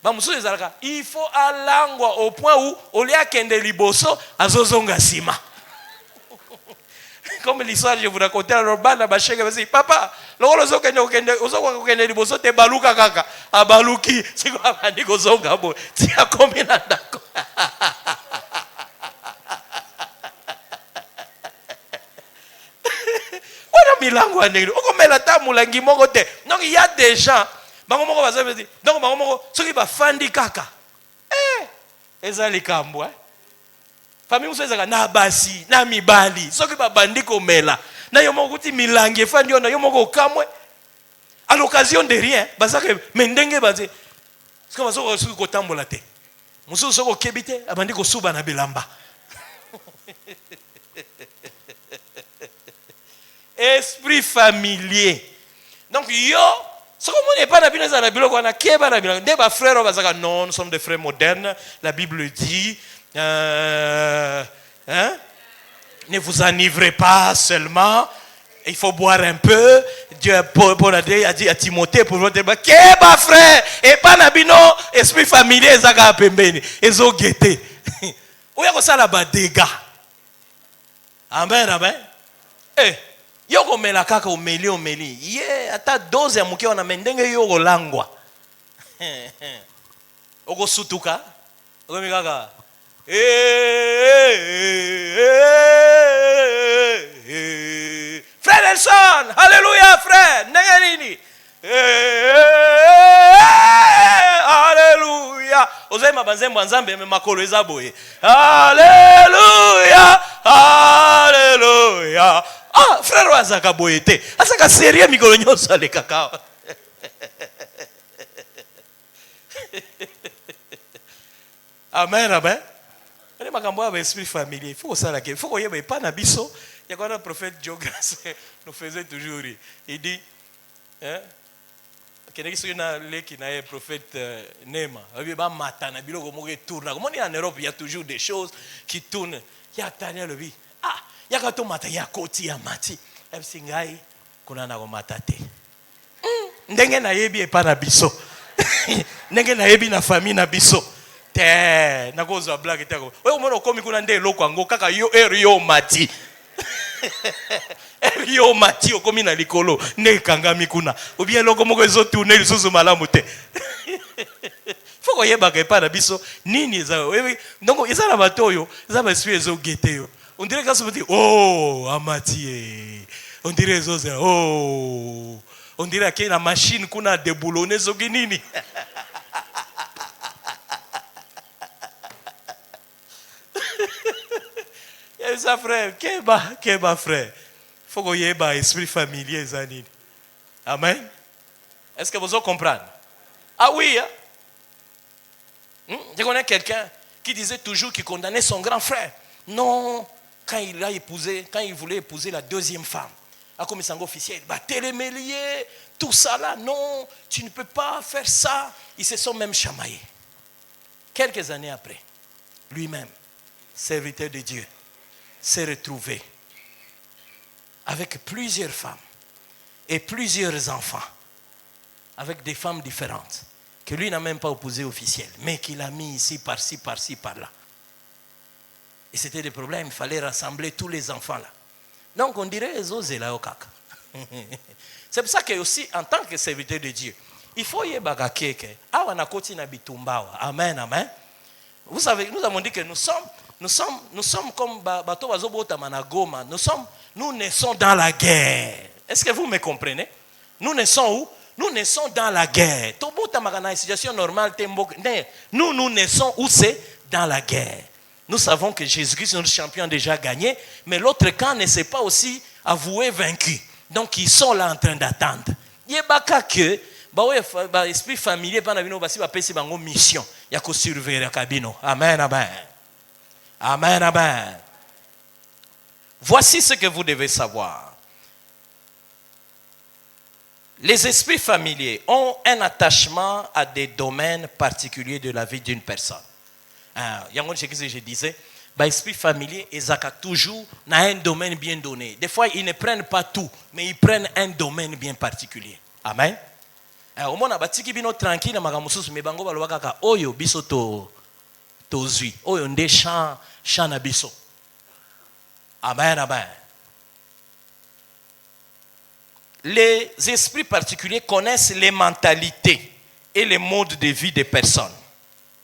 Ba musu ezalaka, il faut alangwa au point où, au lieu kende liboso, azozonga sima. Comme l'histoire, je vous racontais, alors bana ba cheke basi, papa, loko zo kende liboso te baluka kaka, abaluki, siko abandi ko zonga bo, ti akomi na ndako. Wana milango aneli, okomela ta mulangi moko te. Donc il y a des gens, bango moko baza basi, donc bango moko soki ba fandi kaka. Ezali kambo famille muso ezaka na basi na mibali soki babandi komela na yo moko kuti milangi efandi yo na yo moko kamwe à l'occasion de rien bazaka mendenge baze siko bazoko soki kotambola te muso soko kebite abandi ko suba na bilamba esprit familier donc yo soko mo n'est pas na bino za na biloko na keba na biloko nde ba frère bazaka non nous sommes des frères modernes la Bible dit ne vous enivrez pas seulement, il faut boire un peu. Dieu a dit à Timothée pour votre débat, Keba frère, et pas nabino, esprit familier, zaka pembeni, ezo gete. Ou yako ça là-bas dégâts. Amen, amen. Eh, yoko mela kaka omeli. Ye, ata dose ya muke wana mendenge yoko langwa. Oko sutuka, oko mikaka. Frère Nelson, alléluia frère, nengenini. Alléluia. Ozema banzembo nzambe me makolo ezaboye. Alléluia, alléluia. Ah, frère wazaka boyete. Asaka sérieux mikolo nyoso le kakao. Amen, amen. Il faut que l'esprit familier, il faut que ça la il faut que y ait pas nabiso. Il y a quand un prophète Jogas nous faisait toujours rire. Il dit hein qu'il y a un prophète Nema, il va matana biloko mo tourne. Comme on est en Europe, il y a toujours des choses qui tournent. Il y a tania le vie. Ah, il y a quand on mata, il y a koti ya mati. Singai kuna na ko matate. Ndenge na yebi e pa na biso. Ndenge na yebi na famille na biso. Te na kozo blague te ko oyo mono komi kuna nde eloko ngo kaka yo yo mati yo mati okomi na likolo ne kangami kuna ou bien eloko moko ezo tourner lisusu malamu te foko yeba ke pa na biso nini eza donc eza na bato oyo eza ba esprit ezo gete yo On dirait quand ça veut dire, oh, Amatié. On dirait les autres, oh. On dirait qu'il y a la machine qu'on a déboulonné Zoginini. Il y a ça, frère. Keba, frère. Il faut qu'il y ait un esprit familier, Zanine. Amen. Est-ce que vous comprenez? Ah oui, hein? Je connais quelqu'un qui disait toujours qu'il condamnait son grand frère. Non, quand il voulait épouser la deuxième femme, à comme sang officiel, télémélier, tout ça là, non, tu ne peux pas faire ça. Ils se sont même chamaillés. Quelques années après, lui-même, serviteur de Dieu, s'est retrouvé avec plusieurs femmes et plusieurs enfants, avec des femmes différentes, que lui n'a même pas épousé officiel, mais qu'il a mis ici, par-ci, par-là. Et c'était des problèmes, il fallait rassembler tous les enfants là. Donc on dirait les osés là au caca. C'est pour ça que aussi, en tant que serviteur de Dieu, il faut y avoir quelqu'un. Amen, amen. Vous savez, nous avons dit que nous sommes comme bateau bazobota managoma. Nous naissons dans la guerre. Est-ce que vous me comprenez? Nous naissons où? Nous naissons dans la guerre. Une situation normale. Nous naissons où c'est? Dans la guerre. Nous savons que Jésus-Christ, notre champion, a déjà gagné, mais l'autre camp ne s'est pas aussi avoué vaincu. Donc ils sont là en train d'attendre. Il y a que l'esprit familier, mission. Il y a que surveiller la cabine. Amen, amen. Amen, amen. Voici ce que vous devez savoir. Les esprits familiers ont un attachement à des domaines particuliers de la vie d'une personne. Il y a ce que je disais, l'esprit familier, ils ont toujours un domaine bien donné. Des fois, ils ne prennent pas tout, mais ils prennent un domaine bien particulier. Amen. Au moins, ils sont tranquilles, mais bango balwaka oyo biso to zui, oyo nde chant na biso. Amen, amen. Les esprits particuliers connaissent les mentalités et les modes de vie des personnes.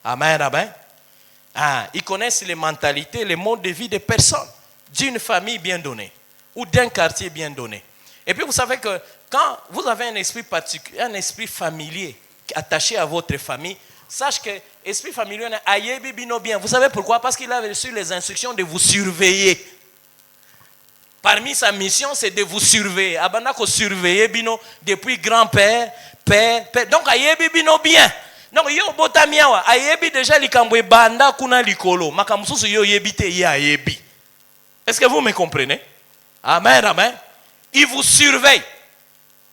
Amen, amen. Ils connaissent les mentalités et les modes de vie des personnes d'une famille bien donnée ou d'un quartier bien donné. Et puis vous savez que quand vous avez un esprit particulier, un esprit familier attaché à votre famille, sache que l'esprit familier est ayebi bino bien. Vous savez pourquoi? Parce qu'il a reçu les instructions de vous surveiller. Parmi sa mission, c'est de vous surveiller. Abandako surveiller bino depuis grand-père, père. Donc ayebi bino bien. Donc yo botamiawa ayebi déjà likambo banda kuna likolo. Makamususu yo yebite ya ayebi. Est-ce que vous me comprenez? Amen, amen. Il vous surveille.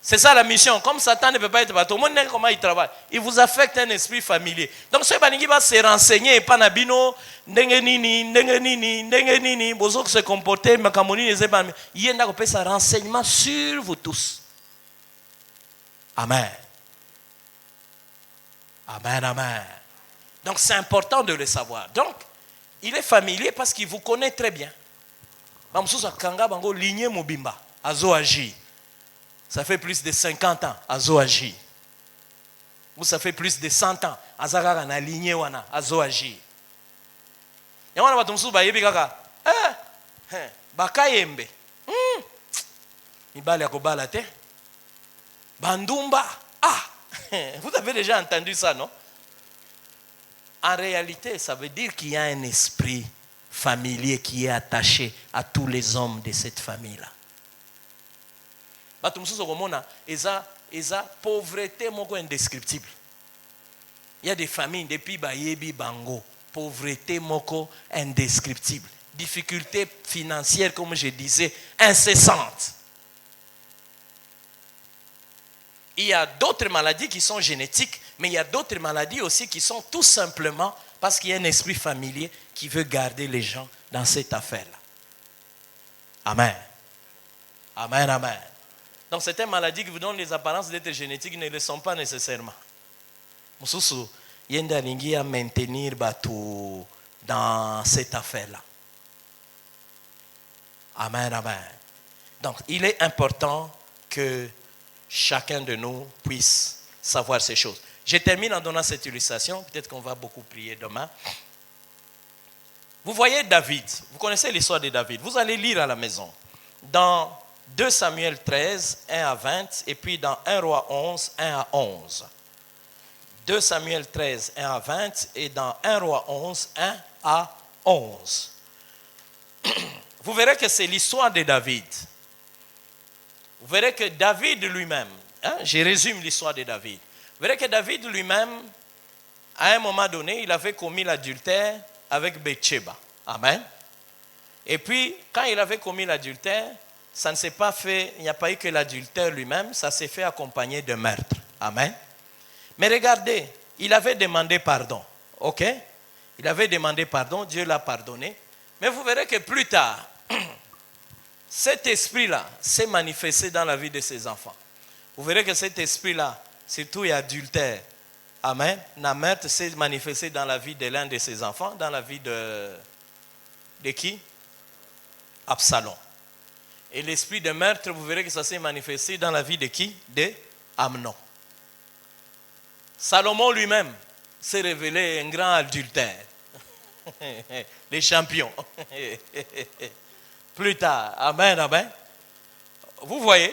C'est ça la mission. Comme Satan ne peut pas être partout, tout le monde sait comment il travaille. Il vous affecte un esprit familier. Donc, ce qui va se renseigner, et pas nabino, ndengenini, bozo se comporter, makamoni, il y a un renseignement sur vous tous. Amen. Amen, amen. Donc, c'est important de le savoir. Donc, il est familier parce qu'il vous connaît très bien. Mamsusa kanga bango ligné mobimba, azo agi. Ça fait plus de 50 ans, azo agi. Ou ça fait plus de 100 ans, azagara na ligné wana, azo agi. Yamana batumsu ba yebi kaka. Bakayembe. Ibali akobala te. Bandumba. Vous avez déjà entendu ça, non? En réalité, ça veut dire qu'il y a un esprit familier qui est attaché à tous les hommes de cette famille-là. Eza pauvreté moko indescriptible. Il y a des familles depuis bayebi bango, pauvreté moko indescriptible, difficultés financières comme je disais incessantes. Il y a d'autres maladies qui sont génétiques, mais il y a d'autres maladies aussi qui sont tout simplement parce qu'il y a un esprit familier qui veut garder les gens dans cette affaire-là. Amen. Amen, amen. Donc certaines maladies qui vous donnent les apparences d'être génétiques ne le sont pas nécessairement. Mususu, yenda lingi à maintenir batou dans cette affaire-là. Amen, amen. Donc il est important que chacun de nous puisse savoir ces choses. Je termine en donnant cette illustration. Peut-être qu'on va beaucoup prier demain. Vous voyez David, vous connaissez l'histoire de David. Vous allez lire à la maison. Dans 2 Samuel 13, 1 à 20, et puis dans 1 Roi 11, 1 à 11. 2 Samuel 13, 1 à 20, et dans 1 Roi 11, 1 à 11. Vous verrez que c'est l'histoire de David. Vous verrez que David lui-même, je résume l'histoire de David. Vous verrez que David lui-même, à un moment donné, il avait commis l'adultère avec Bathsheba. Amen. Et puis, quand il avait commis l'adultère, ça ne s'est pas fait, il n'y a pas eu que l'adultère lui-même, ça s'est fait accompagner de meurtre. Amen. Mais regardez, il avait demandé pardon. Ok? Il avait demandé pardon, Dieu l'a pardonné. Mais vous verrez que plus tard, cet esprit-là s'est manifesté dans la vie de ses enfants. Vous verrez que cet esprit-là, surtout l'adultère, amen, la meurtre s'est manifesté dans la vie de l'un de ses enfants, dans la vie de qui? Absalom. Et l'esprit de meurtre, vous verrez que ça s'est manifesté dans la vie de qui? De Amnon. Salomon lui-même s'est révélé un grand adultère. Les champions. Plus tard. Amen, amen. Vous voyez?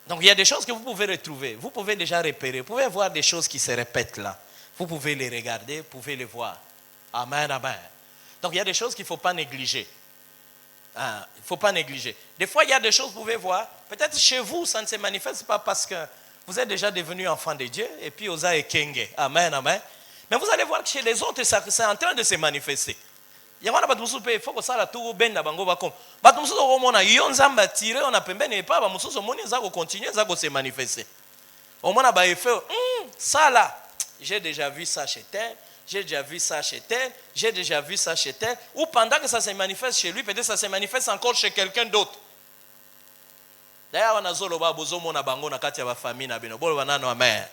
Donc il y a des choses que vous pouvez retrouver. Vous pouvez déjà repérer. Vous pouvez voir des choses qui se répètent là. Vous pouvez les regarder, vous pouvez les voir. Amen, amen. Donc il y a des choses qu'il ne faut pas négliger. Il ne faut pas négliger. Des fois, il y a des choses que vous pouvez voir. Peut-être chez vous, ça ne se manifeste pas parce que vous êtes déjà devenu enfant de Dieu. Et puis, Osa et Kenge. Amen, amen. Mais vous allez voir que chez les autres, c'est en train de se manifester. Il y a des gens qui font ça, tout ben na bango bakom. Bato mususu ko mona yo nzamba tiré on a pembeni pas ba mususu moni za ko continuer za ko se manifester. Au mona ba effet ça là, j'ai déjà vu ça chez tel, j'ai déjà vu ça chez tel, j'ai déjà vu ça chez tel, ou pendant que ça se manifeste chez lui, peut-être ça se manifeste encore chez quelqu'un d'autre. D'ailleurs on a zolo ba bozo mona bango na kati ya ba famille na bino. Bolo banano amen.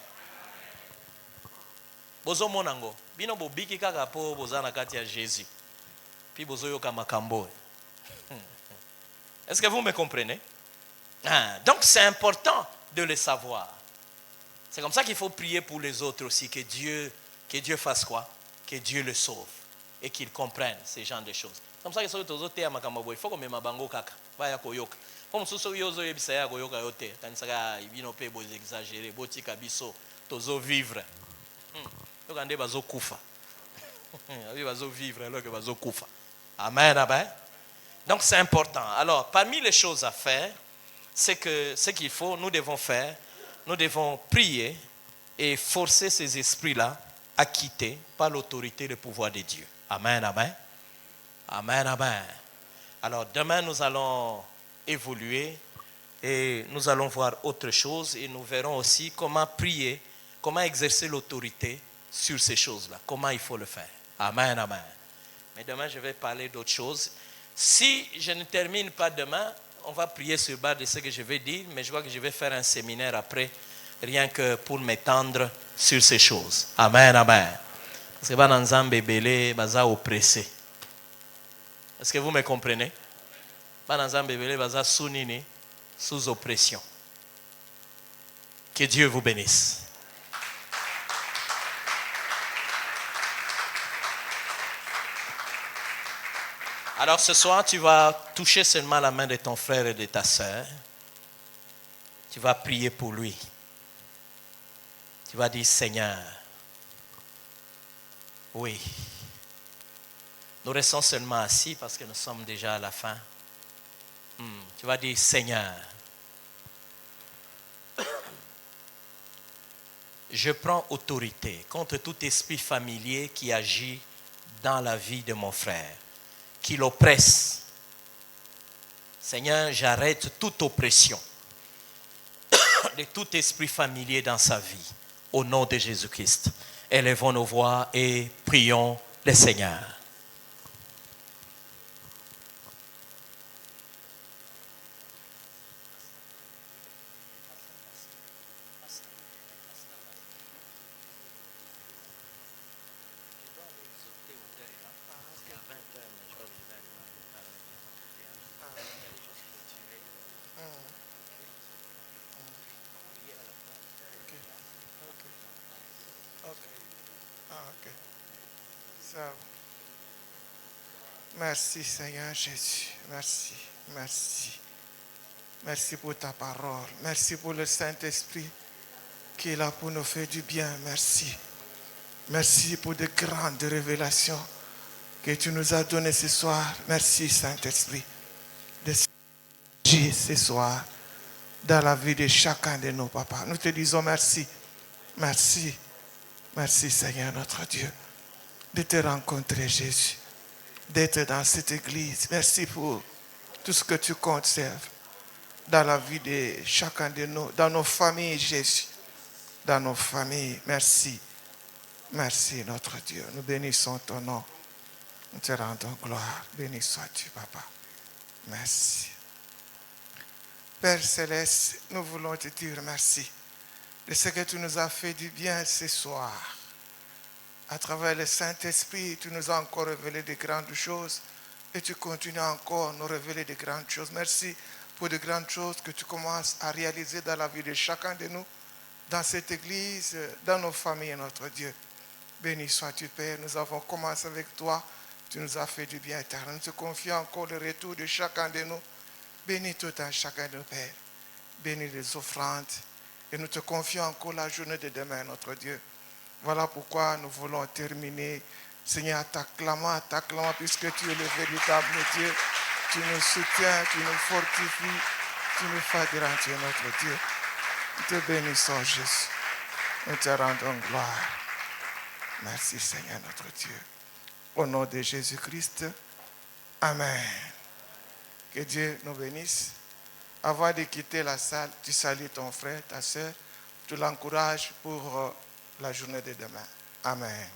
Bozo mona ngo bino bobiki kaka po boza na kati ya Jésus. Puis bozo yoka makambo. Est-ce que vous me comprenez? Donc c'est important de le savoir. C'est comme ça qu'il faut prier pour les autres aussi, que Dieu fasse quoi? Que Dieu le sauve et qu'il comprenne ces genres de choses. Comme ça que les autres te makambo, il faut que me mabango kaka, ba ya koyoka. Comme soso yozo yebisa ya koyoka yote, kanisaka ibino pe bo exagérer, botika biso tozo vivre. Yokande bazo kufa. Abi bazo vivre alors que bazo kufa. Amen, amen. Donc c'est important. Alors, parmi les choses à faire, c'est que ce qu'il faut, nous devons faire, nous devons prier et forcer ces esprits-là à quitter par l'autorité et le pouvoir de Dieu. Amen, amen. Amen, amen. Alors, demain, nous allons évoluer et nous allons voir autre chose et nous verrons aussi comment prier, comment exercer l'autorité sur ces choses-là, comment il faut le faire. Amen, amen. Mais demain, je vais parler d'autre chose. Si je ne termine pas demain, on va prier sur base de ce que je vais dire, mais je vois que je vais faire un séminaire après, rien que pour m'étendre sur ces choses. Amen, amen. Parce que Bananzambe Bele baza oppressé. Est-ce que vous me comprenez? Bananzambe Bele baza sounini, sous oppression. Que Dieu vous bénisse. Alors ce soir, tu vas toucher seulement la main de ton frère et de ta sœur. Tu vas prier pour lui. Tu vas dire, Seigneur, oui, nous restons seulement assis parce que nous sommes déjà à la fin. Tu vas dire, Seigneur, je prends autorité contre tout esprit familier qui agit dans la vie de mon frère, qui l'oppresse. Seigneur, j'arrête toute oppression de tout esprit familier dans sa vie. Au nom de Jésus-Christ. Élevons nos voix et prions le Seigneur. Ça. Merci Seigneur Jésus. Merci, merci. Merci pour ta parole. Merci pour le Saint-Esprit qui est là pour nous faire du bien. Merci. Merci pour de grandes révélations que tu nous as données ce soir. Merci Saint-Esprit de agir ce soir dans la vie de chacun de nos papas. Nous te disons merci. Merci. Merci Seigneur notre Dieu de te rencontrer Jésus, d'être dans cette église. Merci pour tout ce que tu conserves dans la vie de chacun de nous, dans nos familles Jésus, dans nos familles. Merci. Merci notre Dieu. Nous bénissons ton nom. Nous te rendons gloire. Béni sois-tu Papa. Merci. Père Céleste, nous voulons te dire merci de ce que tu nous as fait du bien ce soir. À travers le Saint-Esprit, tu nous as encore révélé de grandes choses et tu continues encore à nous révéler de grandes choses. Merci pour de grandes choses que tu commences à réaliser dans la vie de chacun de nous, dans cette église, dans nos familles, notre Dieu. Béni sois-tu, Père. Nous avons commencé avec toi. Tu nous as fait du bien éternel. Nous te confions encore le retour de chacun de nous. Bénis tout un chacun de nous, Père. Bénis les offrandes. Et nous te confions encore la journée de demain, notre Dieu. Voilà pourquoi nous voulons terminer, Seigneur, t'acclamant, puisque tu es le véritable Dieu. Tu nous soutiens, tu nous fortifies, tu nous fais grandir, notre Dieu. Nous te bénissons, Jésus. Nous te rendons gloire. Merci, Seigneur, notre Dieu. Au nom de Jésus-Christ, Amen. Que Dieu nous bénisse. Avant de quitter la salle, tu salues ton frère, ta soeur, tu l'encourages pour la journée de demain. Amen.